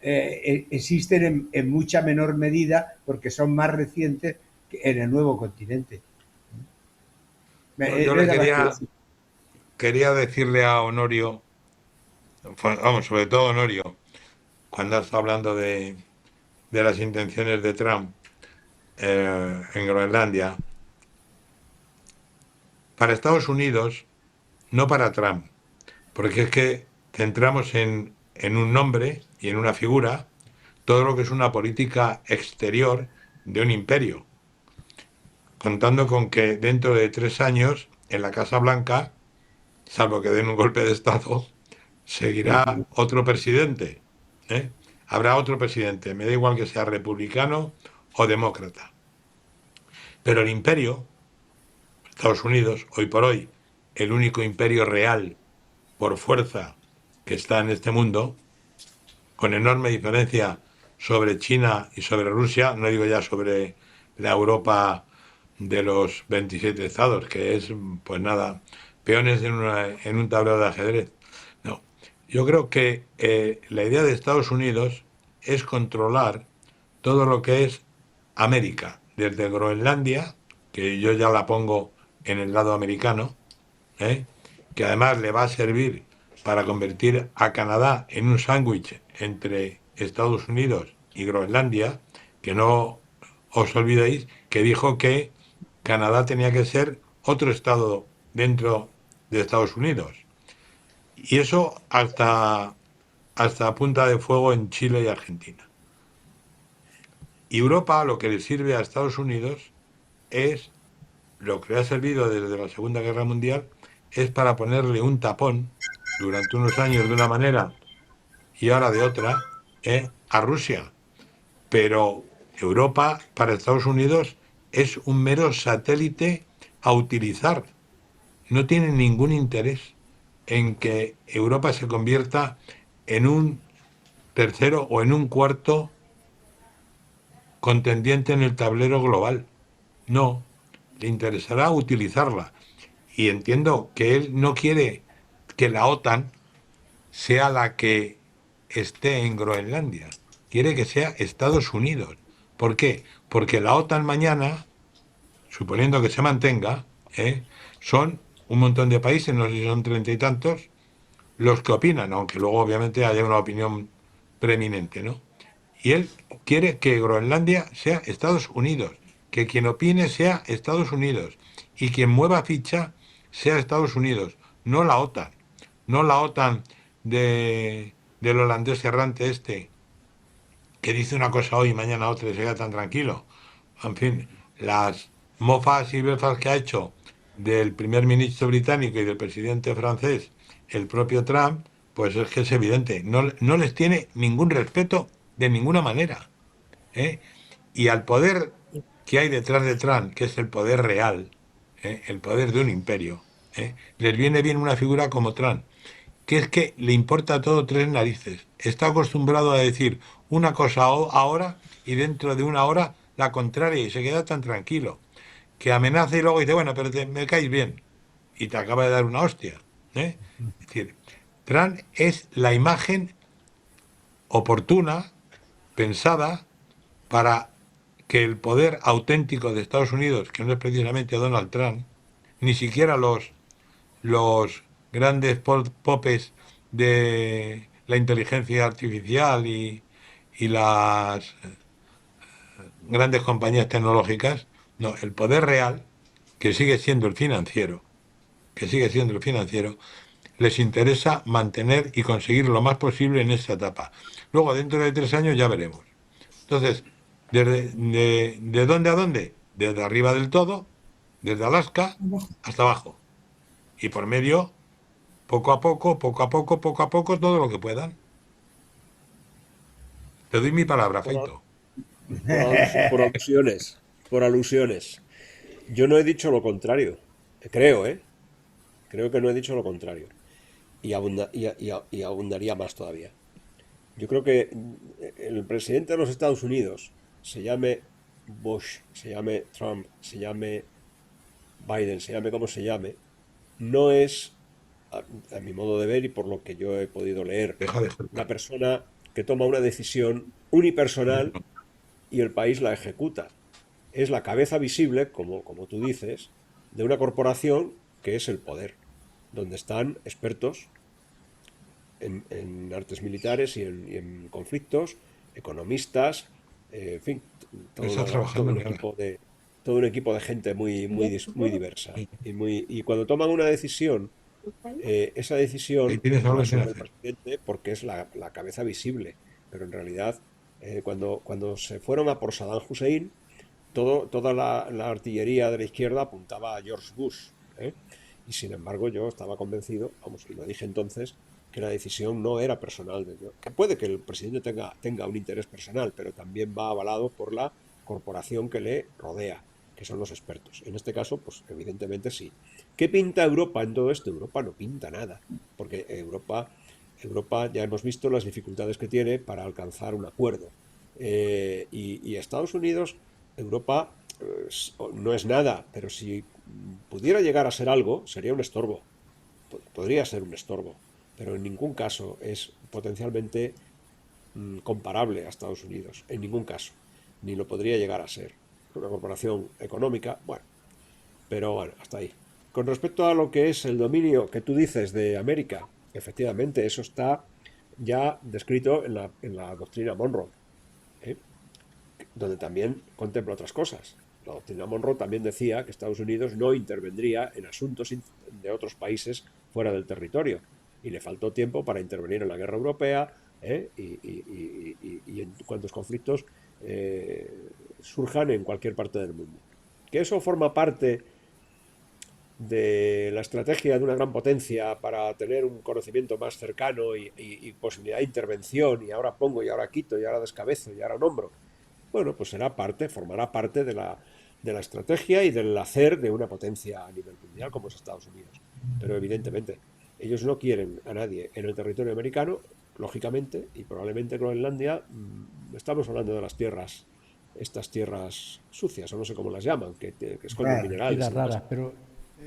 existen en mucha menor medida porque son más recientes que en el nuevo continente. yo le quería decirle a Honorio, vamos, sobre todo Honorio, cuando está hablando de las intenciones de Trump en Groenlandia, para Estados Unidos, no para Trump, porque es que centramos en un nombre y en una figura todo lo que es una política exterior de un imperio, contando con que dentro de 3 años en la Casa Blanca, salvo que den un golpe de Estado, seguirá otro presidente, ¿eh? Habrá otro presidente, me da igual que sea republicano o demócrata. Pero el imperio, Estados Unidos, hoy por hoy, el único imperio real por fuerza que está en este mundo, con enorme diferencia sobre China y sobre Rusia, no digo ya sobre la Europa de los 27 estados, que es, pues nada, peones en un tablero de ajedrez. No, yo creo que la idea de Estados Unidos es controlar todo lo que es América, desde Groenlandia, que yo ya la pongo en el lado americano, ¿eh? Que además le va a servir para convertir a Canadá en un sándwich entre Estados Unidos y Groenlandia, que no os olvidéis que dijo que Canadá tenía que ser otro estado dentro de Estados Unidos. Y eso hasta punta de fuego en Chile y Argentina. Y Europa lo que le sirve a Estados Unidos es lo que le ha servido desde la Segunda Guerra Mundial es para ponerle un tapón durante unos años de una manera y ahora de otra a Rusia. Pero Europa para Estados Unidos es un mero satélite a utilizar. No tiene ningún interés en que Europa se convierta en un tercero o en un cuarto contendiente en el tablero global. No, le interesará utilizarla. Y entiendo que él no quiere que la OTAN sea la que esté en Groenlandia. Quiere que sea Estados Unidos. ¿Por qué? Porque la OTAN mañana, suponiendo que se mantenga, son un montón de países, no sé si son 30 y tantos, los que opinan, aunque luego obviamente haya una opinión preeminente, ¿no? Y él quiere que Groenlandia sea Estados Unidos, que quien opine sea Estados Unidos y quien mueva ficha sea Estados Unidos, no la OTAN, no la OTAN del holandés errante este, que dice una cosa hoy y mañana otra y se queda tan tranquilo. En fin, las mofas y befas que ha hecho del primer ministro británico y del presidente francés el propio Trump, pues es que es evidente, no les tiene ningún respeto de ninguna manera. ¿eh? Y al poder que hay detrás de Trump, que es el poder real, el poder de un imperio, les viene bien una figura como Trump, que es que le importa todo tres narices. Está acostumbrado a decir una cosa ahora y dentro de una hora la contraria y se queda tan tranquilo, que amenaza y luego dice, bueno, pero me caes bien y te acaba de dar una hostia. Es decir, Trump es la imagen oportuna, pensada, para que el poder auténtico de Estados Unidos, que no es precisamente Donald Trump, ni siquiera los grandes popes de la inteligencia artificial y las grandes compañías tecnológicas, no, el poder real, que sigue siendo el financiero, que sigue siendo el financiero, les interesa mantener y conseguir lo más posible en esta etapa. Luego, dentro de 3 años ya veremos. Entonces, ¿de dónde a dónde? Desde arriba del todo, desde Alaska hasta abajo. Y por medio, poco a poco, poco a poco, poco a poco, todo lo que puedan. Te doy mi palabra, Por, Feito. por alusiones, por alusiones. Yo no he dicho lo contrario. Creo, ¿eh? Creo que no he dicho lo contrario. Y abundaría más todavía. Yo creo que el presidente de los Estados Unidos, se llame Bush, se llame Trump, se llame Biden, se llame como se llame, no es, a mi modo de ver y por lo que yo he podido leer, Deja de una ejercer. persona que toma una decisión unipersonal y el país la ejecuta. Es la cabeza visible, como tú dices, de una corporación que es el poder, donde están expertos en artes militares y en conflictos, economistas, en fin, Está todo trabajando un en guerra. todo un equipo de gente muy diversa. Y cuando toman una decisión, esa Ahí decisión tienes algo va que tienes sobre que el hacer. presidente porque es la cabeza visible. Pero en realidad, cuando se fueron a por Saddam Hussein, toda la artillería de la izquierda apuntaba a George Bush. ¿eh? Y sin embargo, yo estaba convencido, vamos, y lo dije entonces, que la decisión no era personal. Que puede que el presidente tenga un interés personal, pero también va avalado por la corporación que le rodea, que son los expertos. En este caso, pues evidentemente sí. ¿Qué pinta Europa en todo esto? Europa no pinta nada, porque Europa Europa ya hemos visto las dificultades que tiene para alcanzar un acuerdo. Y Estados Unidos, Europa no es nada, pero si pudiera llegar a ser algo, sería un estorbo. Podría ser un estorbo, pero en ningún caso es potencialmente comparable a Estados Unidos, en ningún caso, ni lo podría llegar a ser. Una corporación económica, bueno, pero bueno, hasta ahí. Con respecto a lo que es el dominio que tú dices de América, efectivamente, eso está ya descrito en la doctrina Monroe, ¿eh? Donde también contempla otras cosas. La doctrina Monroe también decía que Estados Unidos no intervendría en asuntos de otros países fuera del territorio. Y le faltó tiempo para intervenir en la guerra europea, y en cuantos conflictos surjan en cualquier parte del mundo. Que eso forma parte de la estrategia de una gran potencia para tener un conocimiento más cercano y posibilidad de intervención, y ahora pongo, y ahora quito, y ahora descabezo, y ahora nombro. Bueno, pues formará parte de la estrategia y del hacer de una potencia a nivel mundial como es Estados Unidos. Pero evidentemente, ellos no quieren a nadie en el territorio americano, lógicamente, y probablemente Groenlandia, estamos hablando de las tierras, estas tierras sucias, o no sé cómo las llaman, que esconden Raras. minerales. Tierras raras, pero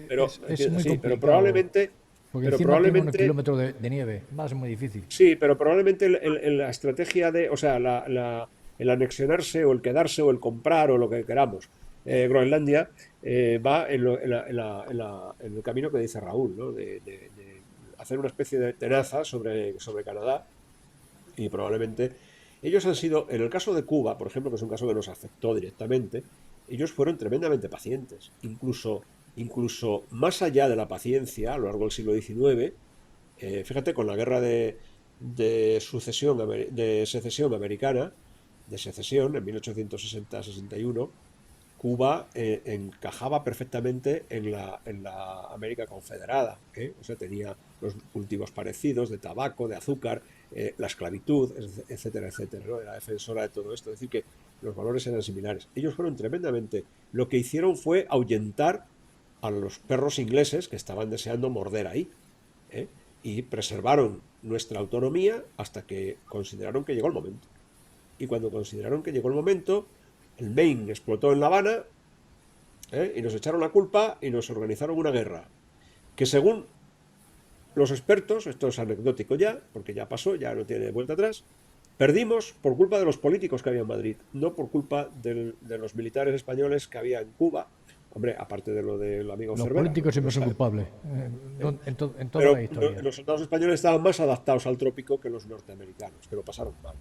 Pero, es muy sí, complicado. pero probablemente, Porque pero encima tiene unos probablemente, kilómetros de nieve, va a ser muy difícil. sí, pero probablemente la estrategia de, o sea, el anexionarse o el quedarse o el comprar o lo que queramos, Groenlandia, va en el camino que dice Raúl, ¿no? De hacer una especie de tenaza sobre Canadá, y probablemente ellos han sido, en el caso de Cuba, por ejemplo, que es un caso que nos afectó directamente, ellos fueron tremendamente pacientes, incluso más allá de la paciencia a lo largo del siglo XIX. Fíjate, con la guerra de secesión americana, de secesión en 1860-61, Cuba encajaba perfectamente en la América Confederada, ¿eh? O sea, tenía los cultivos parecidos de tabaco, de azúcar, la esclavitud, etcétera, etcétera, ¿no? Era defensora de todo esto, es decir, que los valores eran similares. Ellos fueron tremendamente. Lo que hicieron fue ahuyentar a los perros ingleses que estaban deseando morder ahí, ¿eh? Y preservaron nuestra autonomía hasta que consideraron que llegó el momento. Y cuando consideraron que llegó el momento, el Maine explotó en La Habana, y nos echaron la culpa y nos organizaron una guerra que, según los expertos, esto es anecdótico ya, porque ya pasó, ya no tiene vuelta atrás, perdimos por culpa de los políticos que había en Madrid, no por culpa de los militares españoles que había en Cuba. Hombre, aparte de lo del amigo Los Cervera. políticos siempre son culpables, en toda Pero la historia. los soldados españoles estaban más adaptados al trópico que los norteamericanos, que lo pasaron mal.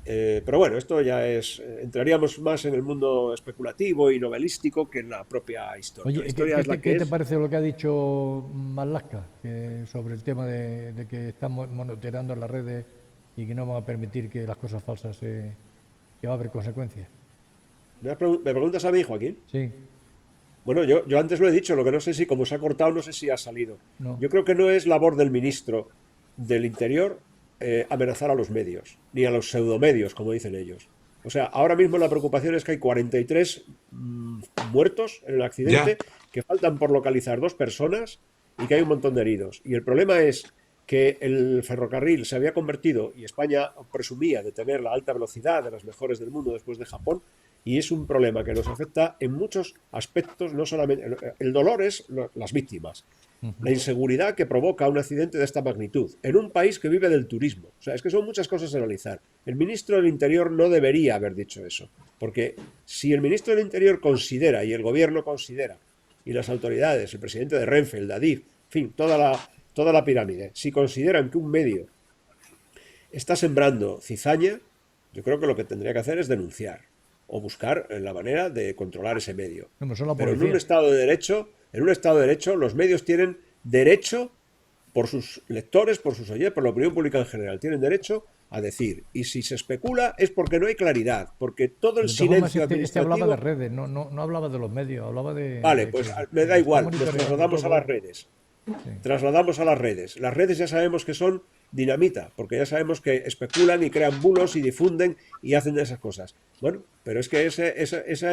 Pero bueno, esto ya entraríamos más en el mundo especulativo y novelístico que en la propia historia. Oye, La historia es la que ¿qué te es. parece lo que ha dicho Marlaska sobre el tema de que estamos monitoreando las redes y que no van a permitir que las cosas falsas que va a haber consecuencias? ¿Me preguntas a mí, Joaquín? Sí, Bueno, yo antes lo he dicho, lo que no sé si, como se ha cortado, no sé si ha salido. no. Yo creo que no es labor del ministro del Interior amenazar a los medios, ni a los pseudomedios, como dicen ellos. O sea, ahora mismo la preocupación es que hay 43 muertos en el accidente, Ya, que faltan por localizar 2 personas y que hay un montón de heridos. Y el problema es que el ferrocarril se había convertido, y España presumía de tener la alta velocidad de las mejores del mundo después de Japón, y es un problema que nos afecta en muchos aspectos, no solamente. El dolor es las víctimas, la inseguridad que provoca un accidente de esta magnitud, en un país que vive del turismo. O sea, es que son muchas cosas a analizar. El ministro del Interior no debería haber dicho eso, porque si el ministro del Interior considera, y el gobierno considera, y las autoridades, el presidente de Renfe, el DADIF, en fin, toda la pirámide, si consideran que un medio está sembrando cizaña, yo creo que lo que tendría que hacer es denunciar o buscar la manera de controlar ese medio. No, son la Pero en un policía. Estado de Derecho, los medios tienen derecho, por sus lectores, por sus oyentes, por la opinión pública en general, tienen derecho a decir. Y si se especula es porque no hay claridad, porque todo el De todas formas, silencio este hablaba administrativo. de redes, no hablaba de los medios, hablaba Vale, de pues que me da está igual, nos monitoreando trasladamos a todo. las redes. Trasladamos a las redes. Las redes ya sabemos que son dinamita, porque ya sabemos que especulan y crean bulos y difunden y hacen esas cosas. Bueno, pero es que esa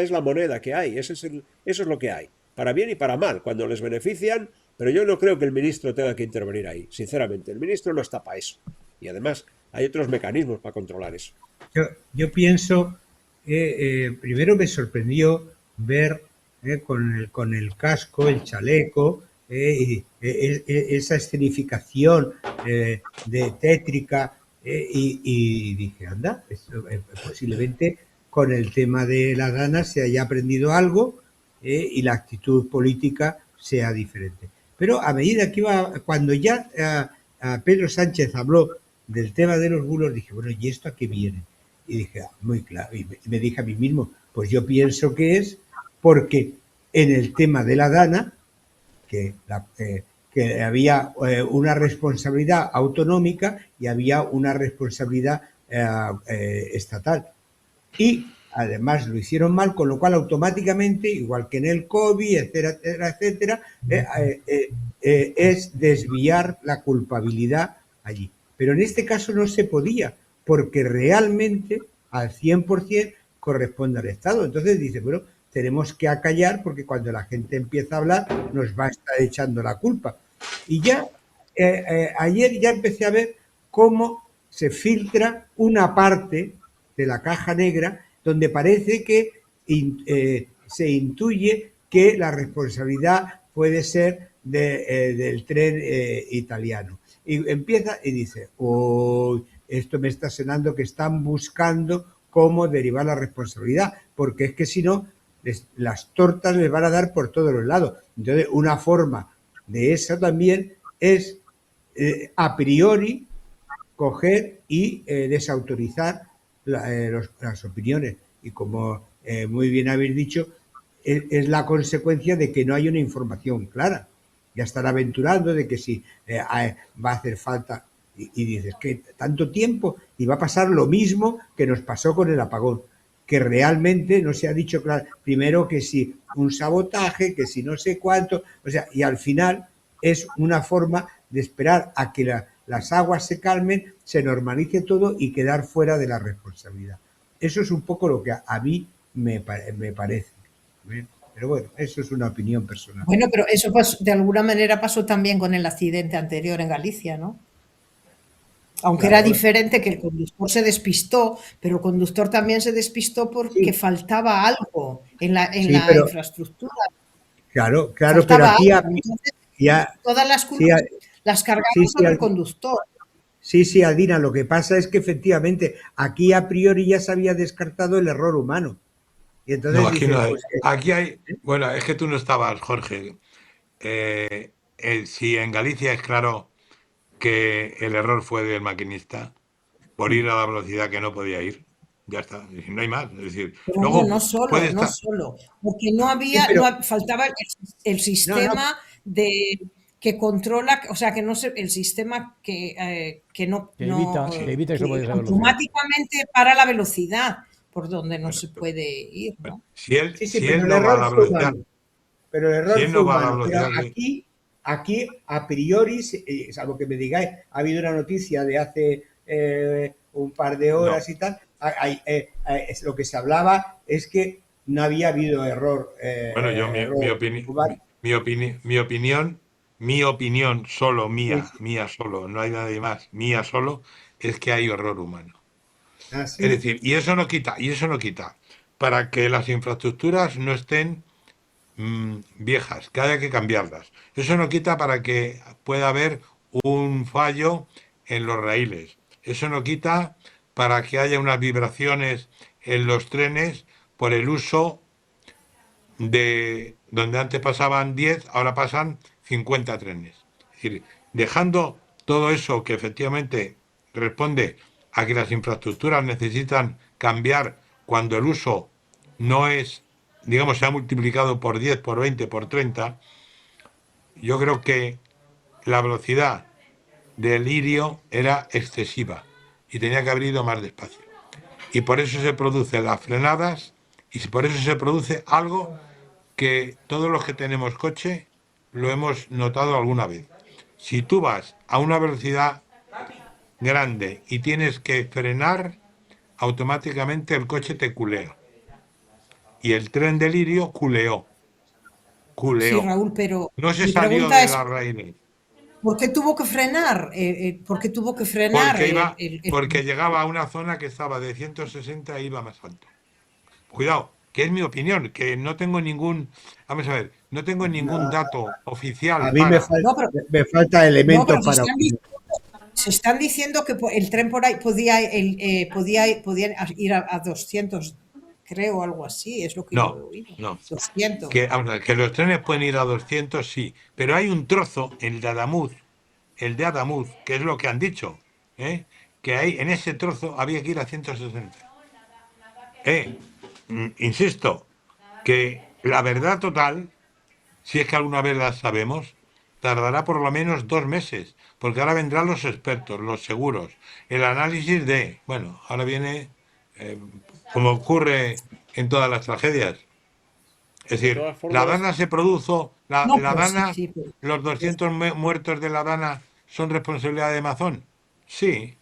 es la moneda que hay, eso es lo que hay, para bien y para mal. Cuando les benefician, Pero yo no creo que el ministro tenga que intervenir ahí, sinceramente. El ministro no está para eso. Y además hay otros mecanismos para controlar eso. Yo pienso, primero me sorprendió ver con el casco, el chaleco, esa escenificación de tétrica, y dije, anda, posiblemente con el tema de la Dana se haya aprendido algo y la actitud política sea diferente. Pero a medida que iba, cuando ya Pedro Sánchez habló del tema de los bulos, dije, bueno, ¿y esto a qué viene? Y dije, muy claro, y me dije a mí mismo, pues yo pienso que es porque en el tema de la Dana, que había una responsabilidad autonómica y había una responsabilidad estatal. Y además lo hicieron mal, con lo cual automáticamente, igual que en el COVID, etcétera, etcétera, es desviar la culpabilidad allí. Pero en este caso no se podía, porque realmente al 100% corresponde al Estado. Entonces dice, bueno, tenemos que acallar porque cuando la gente empieza a hablar nos va a estar echando la culpa. Y ya ayer ya empecé a ver cómo se filtra una parte de la caja negra donde parece que se intuye que la responsabilidad puede ser del tren italiano. Y empieza y dice, oh, esto me está sonando que están buscando cómo derivar la responsabilidad, porque es que si no, las tortas les van a dar por todos los lados. Entonces, una forma de eso también es a priori coger y desautorizar las opiniones. Y como muy bien habéis dicho, es la consecuencia de que no hay una información clara. Ya están aventurando de que si va a hacer falta, y dices que tanto tiempo, y va a pasar lo mismo que nos pasó con el apagón, que realmente no se ha dicho claro, primero que si un sabotaje, que si no sé cuánto, o sea, y al final es una forma de esperar a que las aguas se calmen, se normalice todo y quedar fuera de la responsabilidad. Eso es un poco lo que a mí me parece. Pero bueno, eso es una opinión personal. Bueno, pero eso pues, de alguna manera pasó también con el accidente anterior en Galicia, ¿no? Aunque Claro, era diferente, que el conductor se despistó, pero el conductor también se despistó porque sí, faltaba algo en la sí, pero infraestructura. claro, pero Faltaba aquí algo. Entonces, ya, todas las sí, culpas las sí, cargaron sobre el conductor. sí, Adina, lo que pasa es que efectivamente aquí a priori ya se había descartado el error humano. Y No, entonces aquí no dices, hay. pues, Aquí hay. Bueno, es que tú no estabas, Jorge. Si en Galicia es claro que el error fue del maquinista por ir a la velocidad que no podía ir, ya está. No hay más. Es decir, Pero no, luego no puede solo, no estar. solo, porque no sí, había, pero faltaba el no, sistema que controla, o sea, que no se, el sistema que no, Que evita, Sí, que evita que se que vaya a esa velocidad. automáticamente para la velocidad por donde no bueno, se puede ir, bueno, ¿no? sí, si pero él el no va a error la fue velocidad, humano. Pero el si error él fue no va a la humano. Pero velocidad que. aquí a priori, salvo que me digáis, ha habido una noticia de hace un par de No. horas y tal, es lo que se hablaba es que no había habido error, Bueno, yo error humano. mi opinión solo Sí, mía, sí. mía solo, no hay nadie más, mía solo, es que hay error humano. Es Así, decir, y eso no quita, para que las infraestructuras no estén viejas, que haya que cambiarlas. Eso no quita para que pueda haber un fallo en los raíles. Eso no quita para que haya unas vibraciones en los trenes por el uso de donde antes pasaban 10 ahora pasan 50 trenes. Es decir, dejando todo eso que efectivamente responde a que las infraestructuras necesitan cambiar cuando el uso no es, digamos, se ha multiplicado por 10 por 20 por 30. Yo creo que la velocidad del lirio era excesiva y tenía que haber ido más despacio. Y por eso se producen las frenadas y por eso se produce algo que todos los que tenemos coche lo hemos notado alguna vez. Si tú vas a una velocidad grande y tienes que frenar, automáticamente el coche te culea. Y el tren de lirio culeó. culeó. Raúl, pero No se mi salió pregunta de es, las raíles. ¿por qué tuvo que frenar? ¿Por qué tuvo que frenar Porque llegaba a una zona que estaba de 160 e iba más alto. Cuidado, que es mi opinión, que no tengo ningún, vamos a ver, no tengo ningún dato A oficial mí para. No, pero, me falta no, elementos pero para... se están diciendo que el tren por ahí podía ir a 200, creo, algo así, es lo que yo he No, oído. no. 200. Vamos a ver, que los trenes pueden ir a 200, sí, pero hay un trozo, el de Adamuz, que es lo que han dicho, ¿eh? Que ahí, en ese trozo había que ir a 160. Insisto, que la verdad total, si es que alguna vez la sabemos, tardará por lo menos 2 meses, porque ahora vendrán los expertos, los seguros, el análisis de, bueno, ahora viene, eh, como ocurre en todas las tragedias. Es De decir, todas la formas, Dana se produjo, No, la pero sí, Dana, sí, los 200 muertos de la Dana son responsabilidad de Amazon. Sí,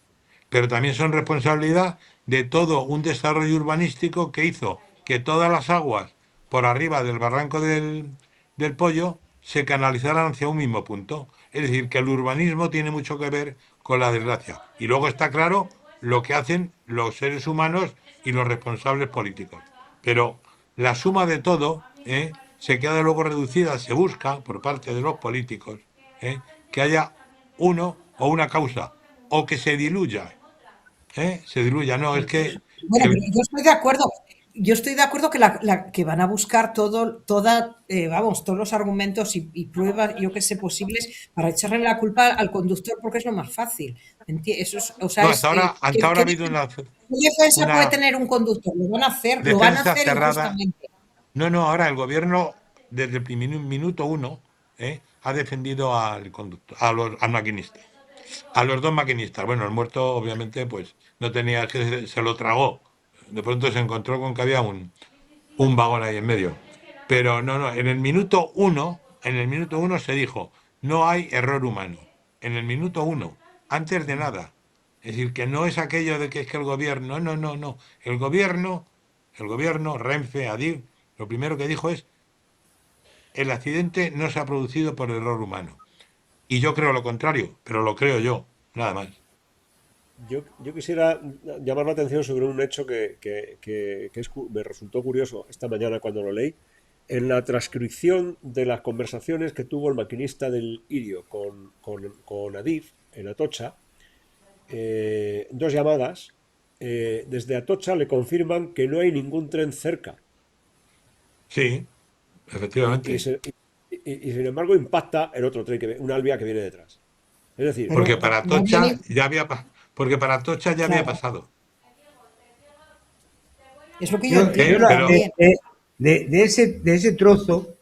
pero también son responsabilidad de todo un desarrollo urbanístico que hizo que todas las aguas por arriba del barranco del Pollo se canalizaran hacia un mismo punto. Es decir, que el urbanismo tiene mucho que ver con la desgracia. Y luego está claro lo que hacen los seres humanos y los responsables políticos. Pero la suma de todo, se queda luego reducida, se busca por parte de los políticos, que haya uno o una causa, o que se diluya, se diluya. No, es que bueno, pero yo estoy de acuerdo. Yo estoy de acuerdo que van a buscar todos los argumentos y pruebas, yo que sé, posibles para echarle la culpa al conductor porque es lo más fácil. Eso es, o sea, no, hasta ahora ha habido ¿qué defensa puede una tener un conductor? Lo van a defensa hacer cerrada. injustamente. No, no, ahora el gobierno, desde el minuto uno, ha defendido al conductor, al maquinista. A los dos maquinistas. Bueno, el muerto, obviamente, pues no tenía que se lo tragó. De pronto se encontró con que había un vagón ahí en medio. Pero no, no, en el minuto uno se dijo, no hay error humano. En el minuto uno, antes de nada. Es decir, que no es aquello de que es que el gobierno, no, no, no. El gobierno, Renfe, Adif, lo primero que dijo es, el accidente no se ha producido por error humano. Y yo creo lo contrario, pero lo creo yo, nada más. yo quisiera llamar la atención sobre un hecho me resultó curioso esta mañana cuando lo leí. En la transcripción de las conversaciones que tuvo el maquinista del Irio con Adif en Atocha, 2 llamadas, desde Atocha le confirman que no hay ningún tren cerca. Sí, Y, y efectivamente. se- y sin embargo impacta el otro tren, un Alvia que viene detrás. Es decir, Porque Pero para más Atocha bien, ya había, porque para Atocha ya había claro, pasado. es lo que yo Yo entiendo Pero también. de ese trozo,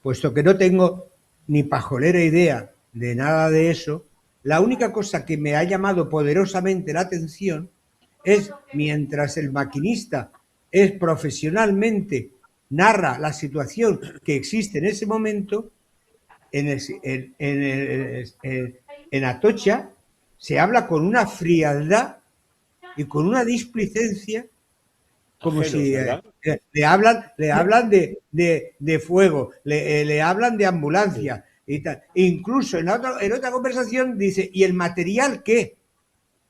puesto que no tengo ni pajolera idea de nada de eso, la única cosa que me ha llamado poderosamente la atención es mientras el maquinista es profesionalmente narra la situación que existe en ese momento, en Atocha se habla con una frialdad y con una displicencia como ajenos, si ¿verdad? le hablan de fuego, le hablan de Sí. ambulancia y tal. Incluso en otra conversación dice, ¿y el material qué?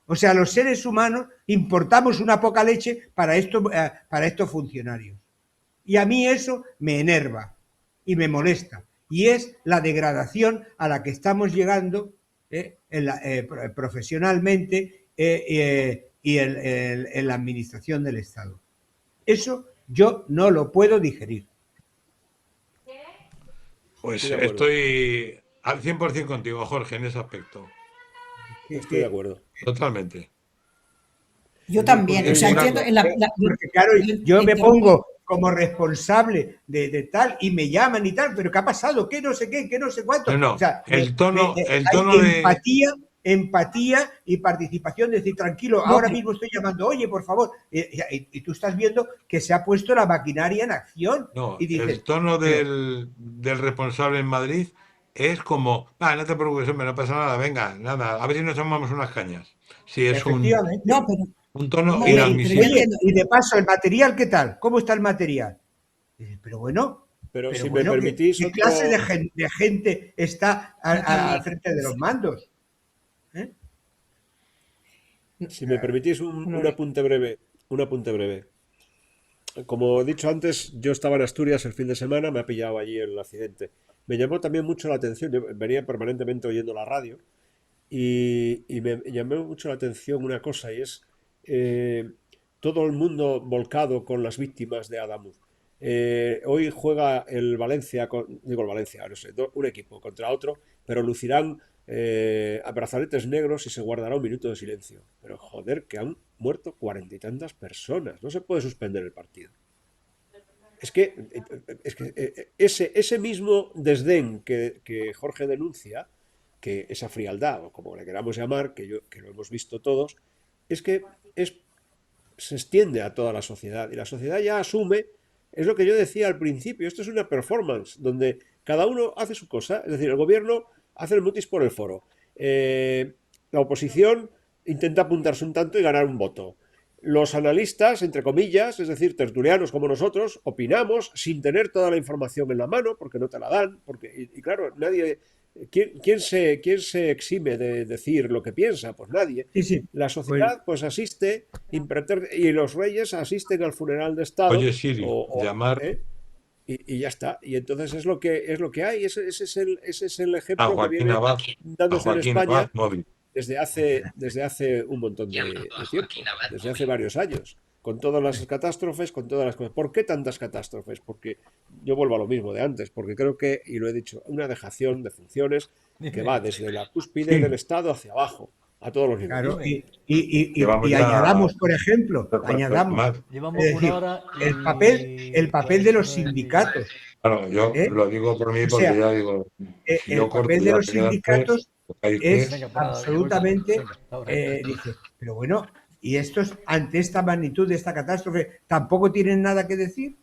O sea, los seres humanos importamos una poca leche para estos funcionarios. Y a mí eso me enerva y me molesta. Y es la degradación a la que estamos llegando profesionalmente y en la administración del Estado. Eso yo no lo puedo digerir. Estoy pues de acuerdo. estoy al 100% contigo, Jorge, en ese aspecto. Que, Estoy de que, acuerdo. Totalmente. Yo también, o porque, sea, Una entiendo, co- porque, claro, yo yo me interrumpo. pongo como responsable de tal y me llaman y tal, pero ¿qué ha pasado? ¿Qué no sé qué? ¿Qué no sé cuánto? no, O no. sea, El hay tono de. empatía y participación, de decir, tranquilo, No, ahora mismo estoy llamando, oye, por favor, y tú estás viendo que se ha puesto la maquinaria en acción No, y el dices, tono pero del responsable en Madrid es como, no te preocupes, hombre, no pasa nada, venga, nada, a ver si nos tomamos unas cañas. Sí, es un, efectivamente, no, pero un tono muy bien, pero yo inadmisible. oye, entiendo. y de paso, ¿el material qué tal? ¿Cómo está el material? Y dices, pero bueno, Pero Pero si me bueno, permitís ¿qué otro... clase de gente está Yo también. al frente de los mandos? ¿Eh? Si me permitís No, un apunte breve, un apunte breve. Como he dicho antes, yo estaba en Asturias el fin de semana, me ha pillado allí el accidente. Me llamó también mucho la atención, yo venía permanentemente oyendo la radio y me llamó mucho la atención una cosa y es eh, todo el mundo volcado con las víctimas de Adamus. Hoy juega el Valencia, digo el Valencia, no sé, un equipo contra otro, pero lucirán a brazaletes negros y se guardará un minuto de silencio. Pero joder, que han muerto 40 y tantas personas. No se puede suspender el partido. Es que ese mismo desdén que Jorge denuncia, que esa frialdad, o como le queramos llamar, que lo hemos visto todos, es que se extiende a toda la sociedad y la sociedad ya asume, es lo que yo decía al principio, esto es una performance donde cada uno hace su cosa, es decir, el gobierno hace el mutis por el foro, la oposición intenta apuntarse un tanto y ganar un voto. Los analistas, entre comillas, es decir, tertulianos como nosotros, opinamos sin tener toda la información en la mano, porque no te la dan, y claro, nadie, ¿quién se exime de decir lo que piensa? Pues nadie. Sí, sí. La Pues, sociedad pues asiste, y los reyes asisten al funeral de Estado, Oye, Siri, llamar ¿eh? Y ya está. Y entonces es lo que hay. Ese es el a ejemplo que Joaquín viene Abad, dándose en España móvil. desde hace un montón de tiempo, desde hace varios años, con todas las catástrofes, con todas las cosas. ¿Por qué tantas catástrofes? Porque yo vuelvo a lo mismo de antes, porque creo que, y lo he dicho, una dejación de funciones que va desde la cúspide Sí. del Estado hacia abajo, a todos los niveles. claro, y Llevamos ya añadamos, por ejemplo, más. Llevamos es decir, una hora el papel de los sindicatos. Claro, yo ¿Eh? lo digo por mí O porque sea, ya digo, si el yo corto papel de ya los te quedas sindicatos es Venga, pues nada, absolutamente, yo voy con- venga, ahora. dice, pero bueno, y estos, ante esta magnitud de esta catástrofe, tampoco tienen nada que decir.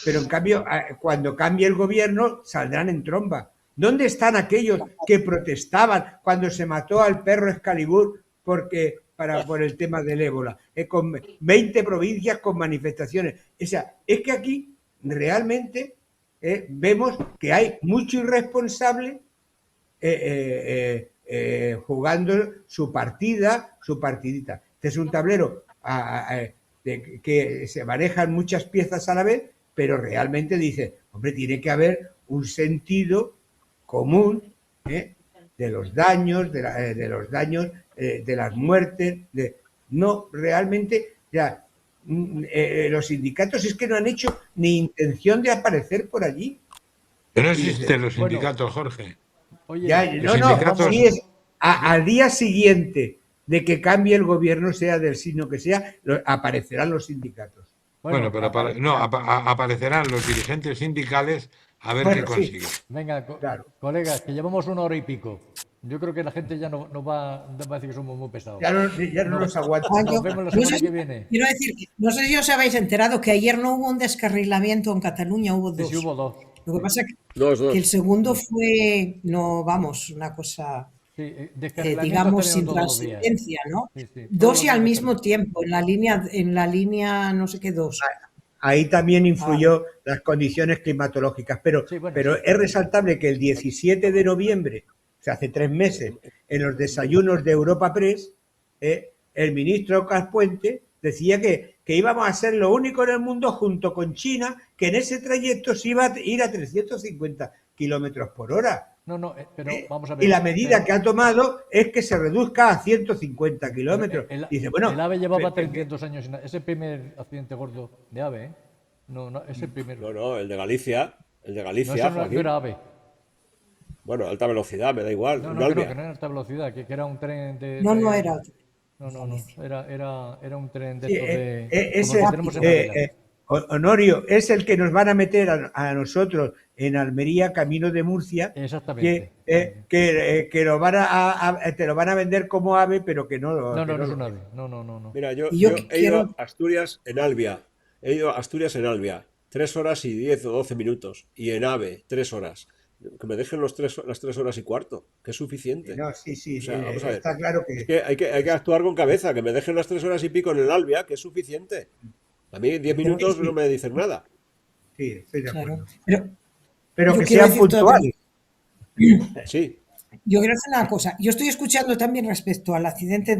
Pero en cambio, cuando cambie el gobierno, saldrán en tromba. ¿Dónde están aquellos que protestaban cuando se mató al perro Excalibur por el tema del ébola? Con 20 provincias con manifestaciones. O sea, es que aquí realmente vemos que hay mucho irresponsable jugando su partidita. Este es un tablero que se manejan muchas piezas a la vez, pero realmente dice, hombre, tiene que haber un sentido común de los daños, de las muertes, no realmente ya. Los sindicatos es que no han hecho ni intención de aparecer por allí. Que no existen los Bueno. sindicatos, Jorge. Oye, Ya, los no, sindicatos- sí es al día siguiente de que cambie el gobierno, sea del signo que sea, aparecerán los sindicatos. Bueno, pero aparecerán los dirigentes sindicales a ver Bueno, qué sí. consiguen. venga, Claro. colegas, que llevamos una hora y pico. Yo creo que la gente ya no va a decir que somos muy pesados. Ya no nos aguanta. Ah, Nos vemos la no semana sé- que viene. Quiero decir, no sé si os habéis enterado que ayer no hubo un descarrilamiento en Cataluña, hubo Sí, dos. sí, hubo dos. Lo que pasa Dos. que el segundo fue, no, vamos, una cosa, Sí, descarrilamientos digamos, tenemos sin todos los días. trascendencia, ¿no? Sí, sí, todos Dos los y al días mismo descarrilamientos. tiempo, en la línea no sé qué dos. Ahí también influyó las condiciones climatológicas, pero, Sí, bueno, pero sí. es resaltable que el 17 de noviembre, o sea, hace 3 meses, en los desayunos de Europa Press, el ministro Caspuente decía que íbamos a ser lo único en el mundo, junto con China, que en ese trayecto se iba a ir a 350 kilómetros por hora. No, pero vamos a ver. Y la medida que ha tomado es que se reduzca a 150 kilómetros. Dice, bueno, el AVE llevaba pero- 300 años. Es el primer accidente gordo de AVE, ¿eh? No, es el primero. No, el de Galicia, No, eso no Joaquín. era AVE. Bueno, alta velocidad, me da igual. No, un que no, Albia. que no era alta velocidad, que era un tren de... No era otro. No. Era un tren de Sí, estos de... ese, como el que tenemos en Ávila. Honorio, es el que nos van a meter a nosotros en Almería, camino de Murcia, Exactamente. que te lo van a vender como ave, pero que no No que es lo un es. AVE. No. Mira, yo Y yo he ido quiero- a Asturias en Albia. He ido a Asturias en Albia. 3 horas y 10 o 12 minutos. Y en AVE, 3 horas. Que me dejen las 3 horas y cuarto, que es suficiente. No, sí, O sea, vamos a ver. está claro que... Es que hay que actuar con cabeza, que me dejen las 3 horas y pico en el Albia, que es suficiente. A mí 10 minutos no me dicen nada. Sí, estoy de claro. acuerdo. Pero Pero yo que quiero sean decir todavía, puntuales. Sí, yo quiero decir una cosa. Yo estoy escuchando también respecto al accidente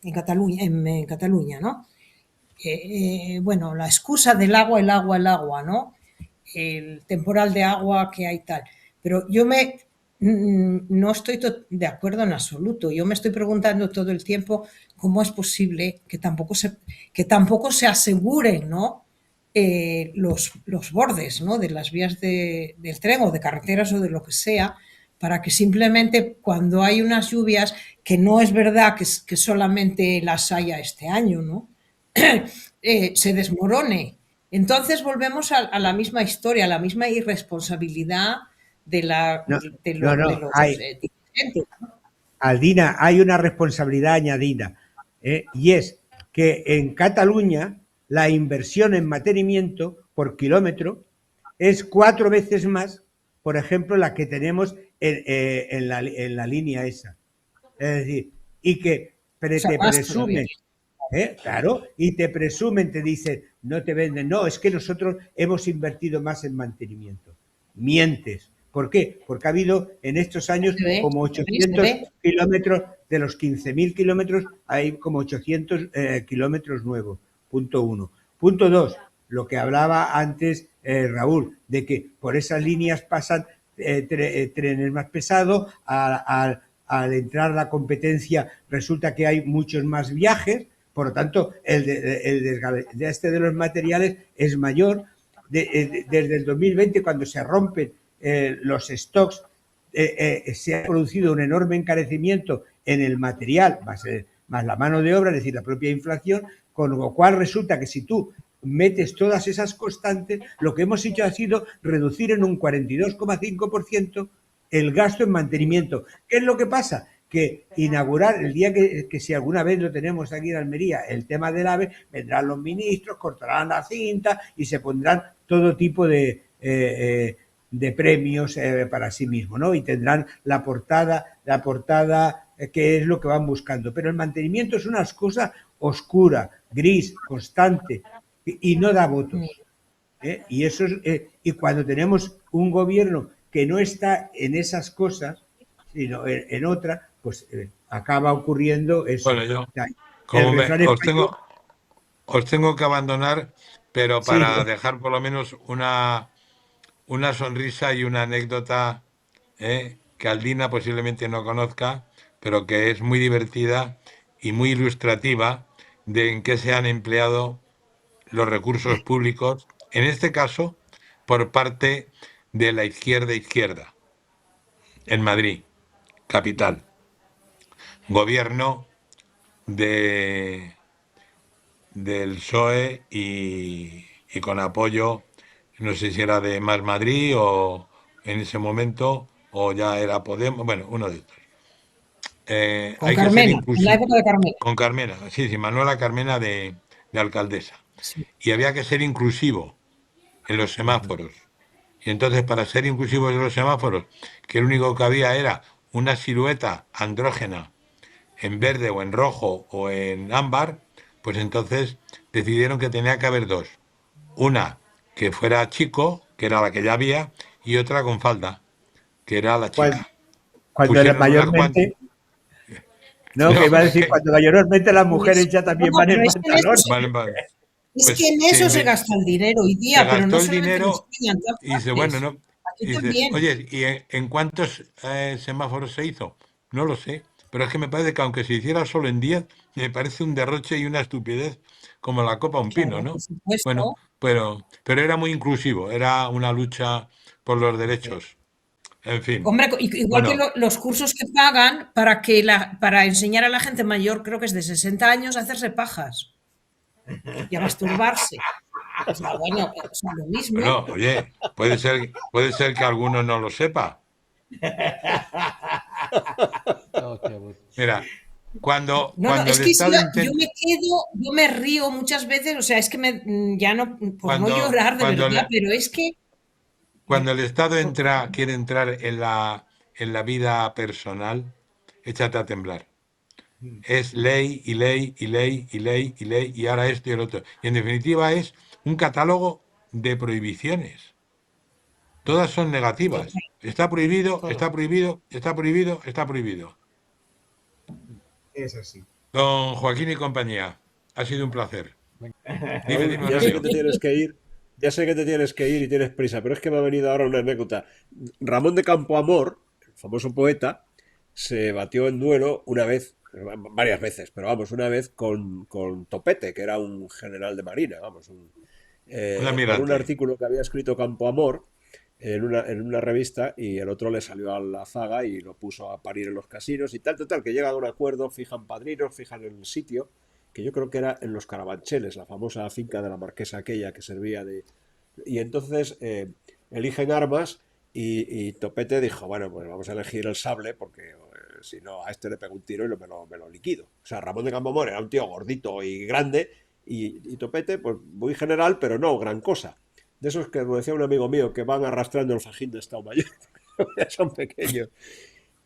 en Cataluña, en Cataluña, ¿no? Bueno, la excusa del agua, el agua, el agua, ¿no? El temporal de agua que hay tal. Pero no estoy de acuerdo en absoluto. Yo me estoy preguntando todo el tiempo cómo es posible que tampoco se aseguren, ¿no? Los bordes, ¿no? De las vías del tren o de carreteras o de lo que sea, para que simplemente cuando hay unas lluvias, que no es verdad que solamente las haya este año, ¿no? Se desmorone. Entonces volvemos a la misma historia, a la misma irresponsabilidad de, la, No, de no, los hay, dirigentes. Aldina, hay una responsabilidad añadida, y es que en Cataluña la inversión en mantenimiento por kilómetro es 4 veces más, por ejemplo, la que tenemos en la línea esa. Es decir, y que O sea, te más todavía. presumen, claro, y te presumen, te dicen, no te venden, no, es que nosotros hemos invertido más en mantenimiento. Mientes. ¿Por qué? Porque ha habido en estos años Se ve, como se 800 ve. kilómetros, de los 15.000 kilómetros, hay como 800 kilómetros nuevos. Punto uno. Punto dos, lo que hablaba antes Raúl, de que por esas líneas pasan trenes más pesados, al entrar la competencia resulta que hay muchos más viajes, por lo tanto el desgaste de los materiales es mayor. Desde el 2020, cuando se rompen los stocks, se ha producido un enorme encarecimiento en el material, más la mano de obra, es decir, la propia inflación, con lo cual resulta que si tú metes todas esas constantes, lo que hemos hecho ha sido reducir en un 42,5% el gasto en mantenimiento. ¿Qué es lo que pasa? Que inaugurar, el día que si alguna vez lo tenemos aquí en Almería, el tema del AVE, vendrán los ministros, cortarán la cinta y se pondrán todo tipo de premios para sí mismo, ¿no? Y tendrán la portada que es lo que van buscando. Pero el mantenimiento es una cosa oscura, gris, constante y no da votos. Y eso y cuando tenemos un gobierno que no está en esas cosas, sino en otra, pues acaba ocurriendo eso. Bueno, yo, O sea, el como refrán español, os tengo que abandonar, pero sí, para dejar por lo menos una sonrisa y una anécdota, que Aldina posiblemente no conozca, pero que es muy divertida y muy ilustrativa de en qué se han empleado los recursos públicos, en este caso por parte de la izquierda, en Madrid, capital, gobierno de, del PSOE y con apoyo, no sé si era de Más Madrid o en ese momento, o ya era Podemos, bueno, uno de estos. Con Hay que ser Carmena, en la inclusivo. época de Carmena. Con Carmena, sí, sí, Manuela Carmena de alcaldesa. Sí. Y había que ser inclusivo en los semáforos. Y entonces, para ser inclusivos en los semáforos, que lo único que había era una silueta andrógena en verde o en rojo o en ámbar, pues entonces decidieron que tenía que haber dos. Una que fuera chico, que era la que ya había, y otra con falda, que era la cuando, chica. cuando Pusieron unas cuantas. mayormente, no, que No, iba a es decir, que. cuando mayormente las Pues, mujeres ya no, también no, van pero en pantalón. Vale, vale. es que Pues en eso se gasta el dinero hoy se día, pero no gastó el solamente en dinero España, en todas y dice, bueno, partes. no. Aquí Y dices, también. oye, ¿y en cuántos semáforos se hizo? No lo sé, pero es que me parece que aunque se hiciera solo en 10, me parece un derroche y una estupidez como la copa a un pino, Claro, por ¿no? Bueno, supuesto. pero era muy inclusivo, era una lucha por los derechos. En fin, Hombre, igual que bueno, los cursos que pagan para enseñar a la gente mayor, creo que es de 60 años, a hacerse pajas y a masturbarse. O sea, bueno, o sea, lo mismo. bueno, oye, puede ser que alguno no lo sepa. Hostia, pues. Mira, cuando, No, no, cuando es el que si Estado yo intenta, me quedo, yo me río muchas veces, o sea, es que ya no, por no cuando, llorar de cuando, verdad, le- pero es que, cuando el Estado por- quiere entrar en la vida personal, échate a temblar. Es ley y ley y ley y ley y ley y ahora esto y el otro. Y en definitiva es un catálogo de prohibiciones. Todas son negativas. Está prohibido, está prohibido, está prohibido, está prohibido. Es así. Don Joaquín y compañía, ha sido un placer. Dime, Raúl, dime, ya sé que Honorio. te tienes que ir, ya sé que te tienes que ir y tienes prisa, pero es que me ha venido ahora una anécdota. Ramón de Campoamor, el famoso poeta, se batió en duelo una vez, varias veces, pero vamos, una vez con Topete, que era un general de marina, vamos, Un por un almirante. artículo que había escrito Campoamor en una revista, y el otro le salió a la zaga y lo puso a parir en los casinos y tal, que llegan a un acuerdo, fijan padrinos, fijan el sitio, que yo creo que era en los Carabancheles, la famosa finca de la marquesa aquella que servía de... Y entonces eligen armas y Topete dijo, bueno, pues vamos a elegir el sable porque si no a este le pego un tiro y me lo liquido. O sea, Ramón de Campoamor era un tío gordito y grande y Topete, pues muy general, pero no gran cosa. De esos que, como decía un amigo mío, que van arrastrando el fajín de Estado Mayor. Son pequeños.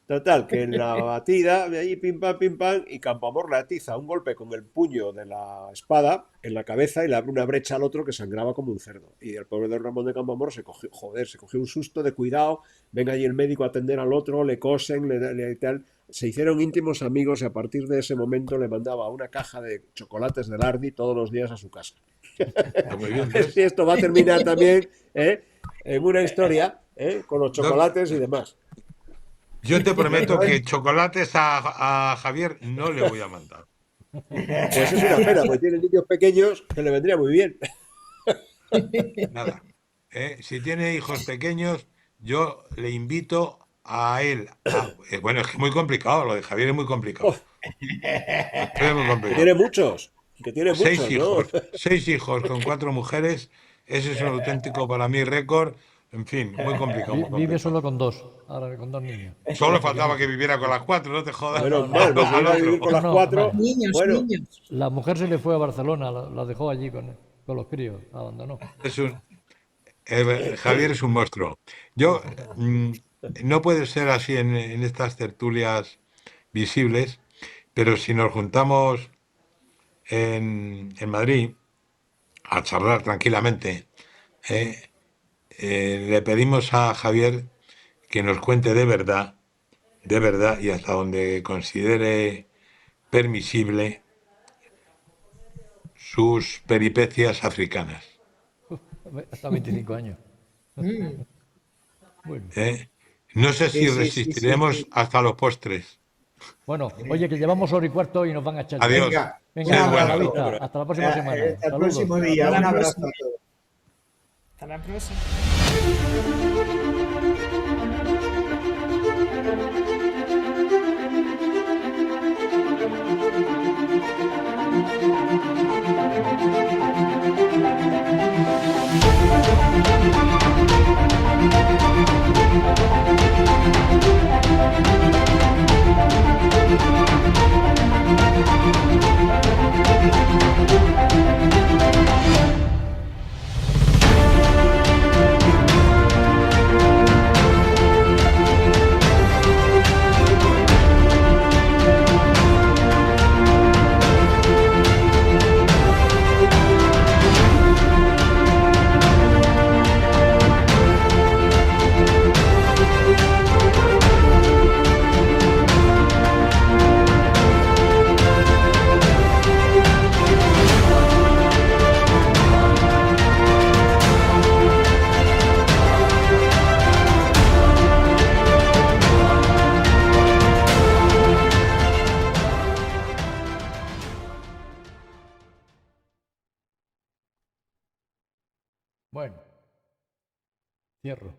Total, que en la batida, de ahí pim pam, y Campoamor le atiza un golpe con el puño de la espada en la cabeza y le abre una brecha al otro que sangraba como un cerdo. Y el pobre de Ramón de Campoamor se cogió, joder, se cogió un susto de cuidado, venga allí el médico a atender al otro, le cosen, tal. Se hicieron íntimos amigos y a partir de ese momento le mandaba una caja de chocolates de Lardi todos los días a su casa. Muy A bien, ver ¿ves? si esto va a terminar también en una historia con los Don- chocolates y demás. Yo te prometo que chocolates a Javier no le voy a mandar. Pues es una pena, porque tiene niños pequeños que le vendría muy bien. Nada. Si tiene hijos pequeños, yo le invito a él. Bueno, es que es muy complicado, lo de Javier es muy complicado. Oh, Es muy que complicado. tiene muchos, que tiene muchos, ¿no? 6 hijos con 4 mujeres. Ese es un auténtico para mí récord. En fin, muy complicado, muy Vive complicado. solo con dos, ahora con dos niños. Solo faltaba que viviera con las 4, no te jodas. No, Menos no, mal, pues si Al iba a vivir otro. con las no, cuatro. además, Niños, Bueno, niños. la mujer se le fue a Barcelona, la dejó allí con los críos, la abandonó. Es un, Javier es un monstruo. Yo, no puede ser así en estas tertulias visibles, pero si nos juntamos en Madrid a charlar tranquilamente, eh, le pedimos a Javier que nos cuente de verdad y hasta donde considere permisible sus peripecias africanas. Hasta 25 años. Mm. Bueno, ¿eh? No sé Sí, si sí, sí, sí, resistiremos sí. hasta los postres. bueno, oye, que llevamos hora y cuarto y nos van a echar ya. Adiós. Venga, un Venga, Sed hasta la buenos. no, vista, pero hasta la próxima semana. hasta el Saludos. próximo día. Hasta Un la abrazo próxima. a todos. Hasta la próxima. Bueno, cierro.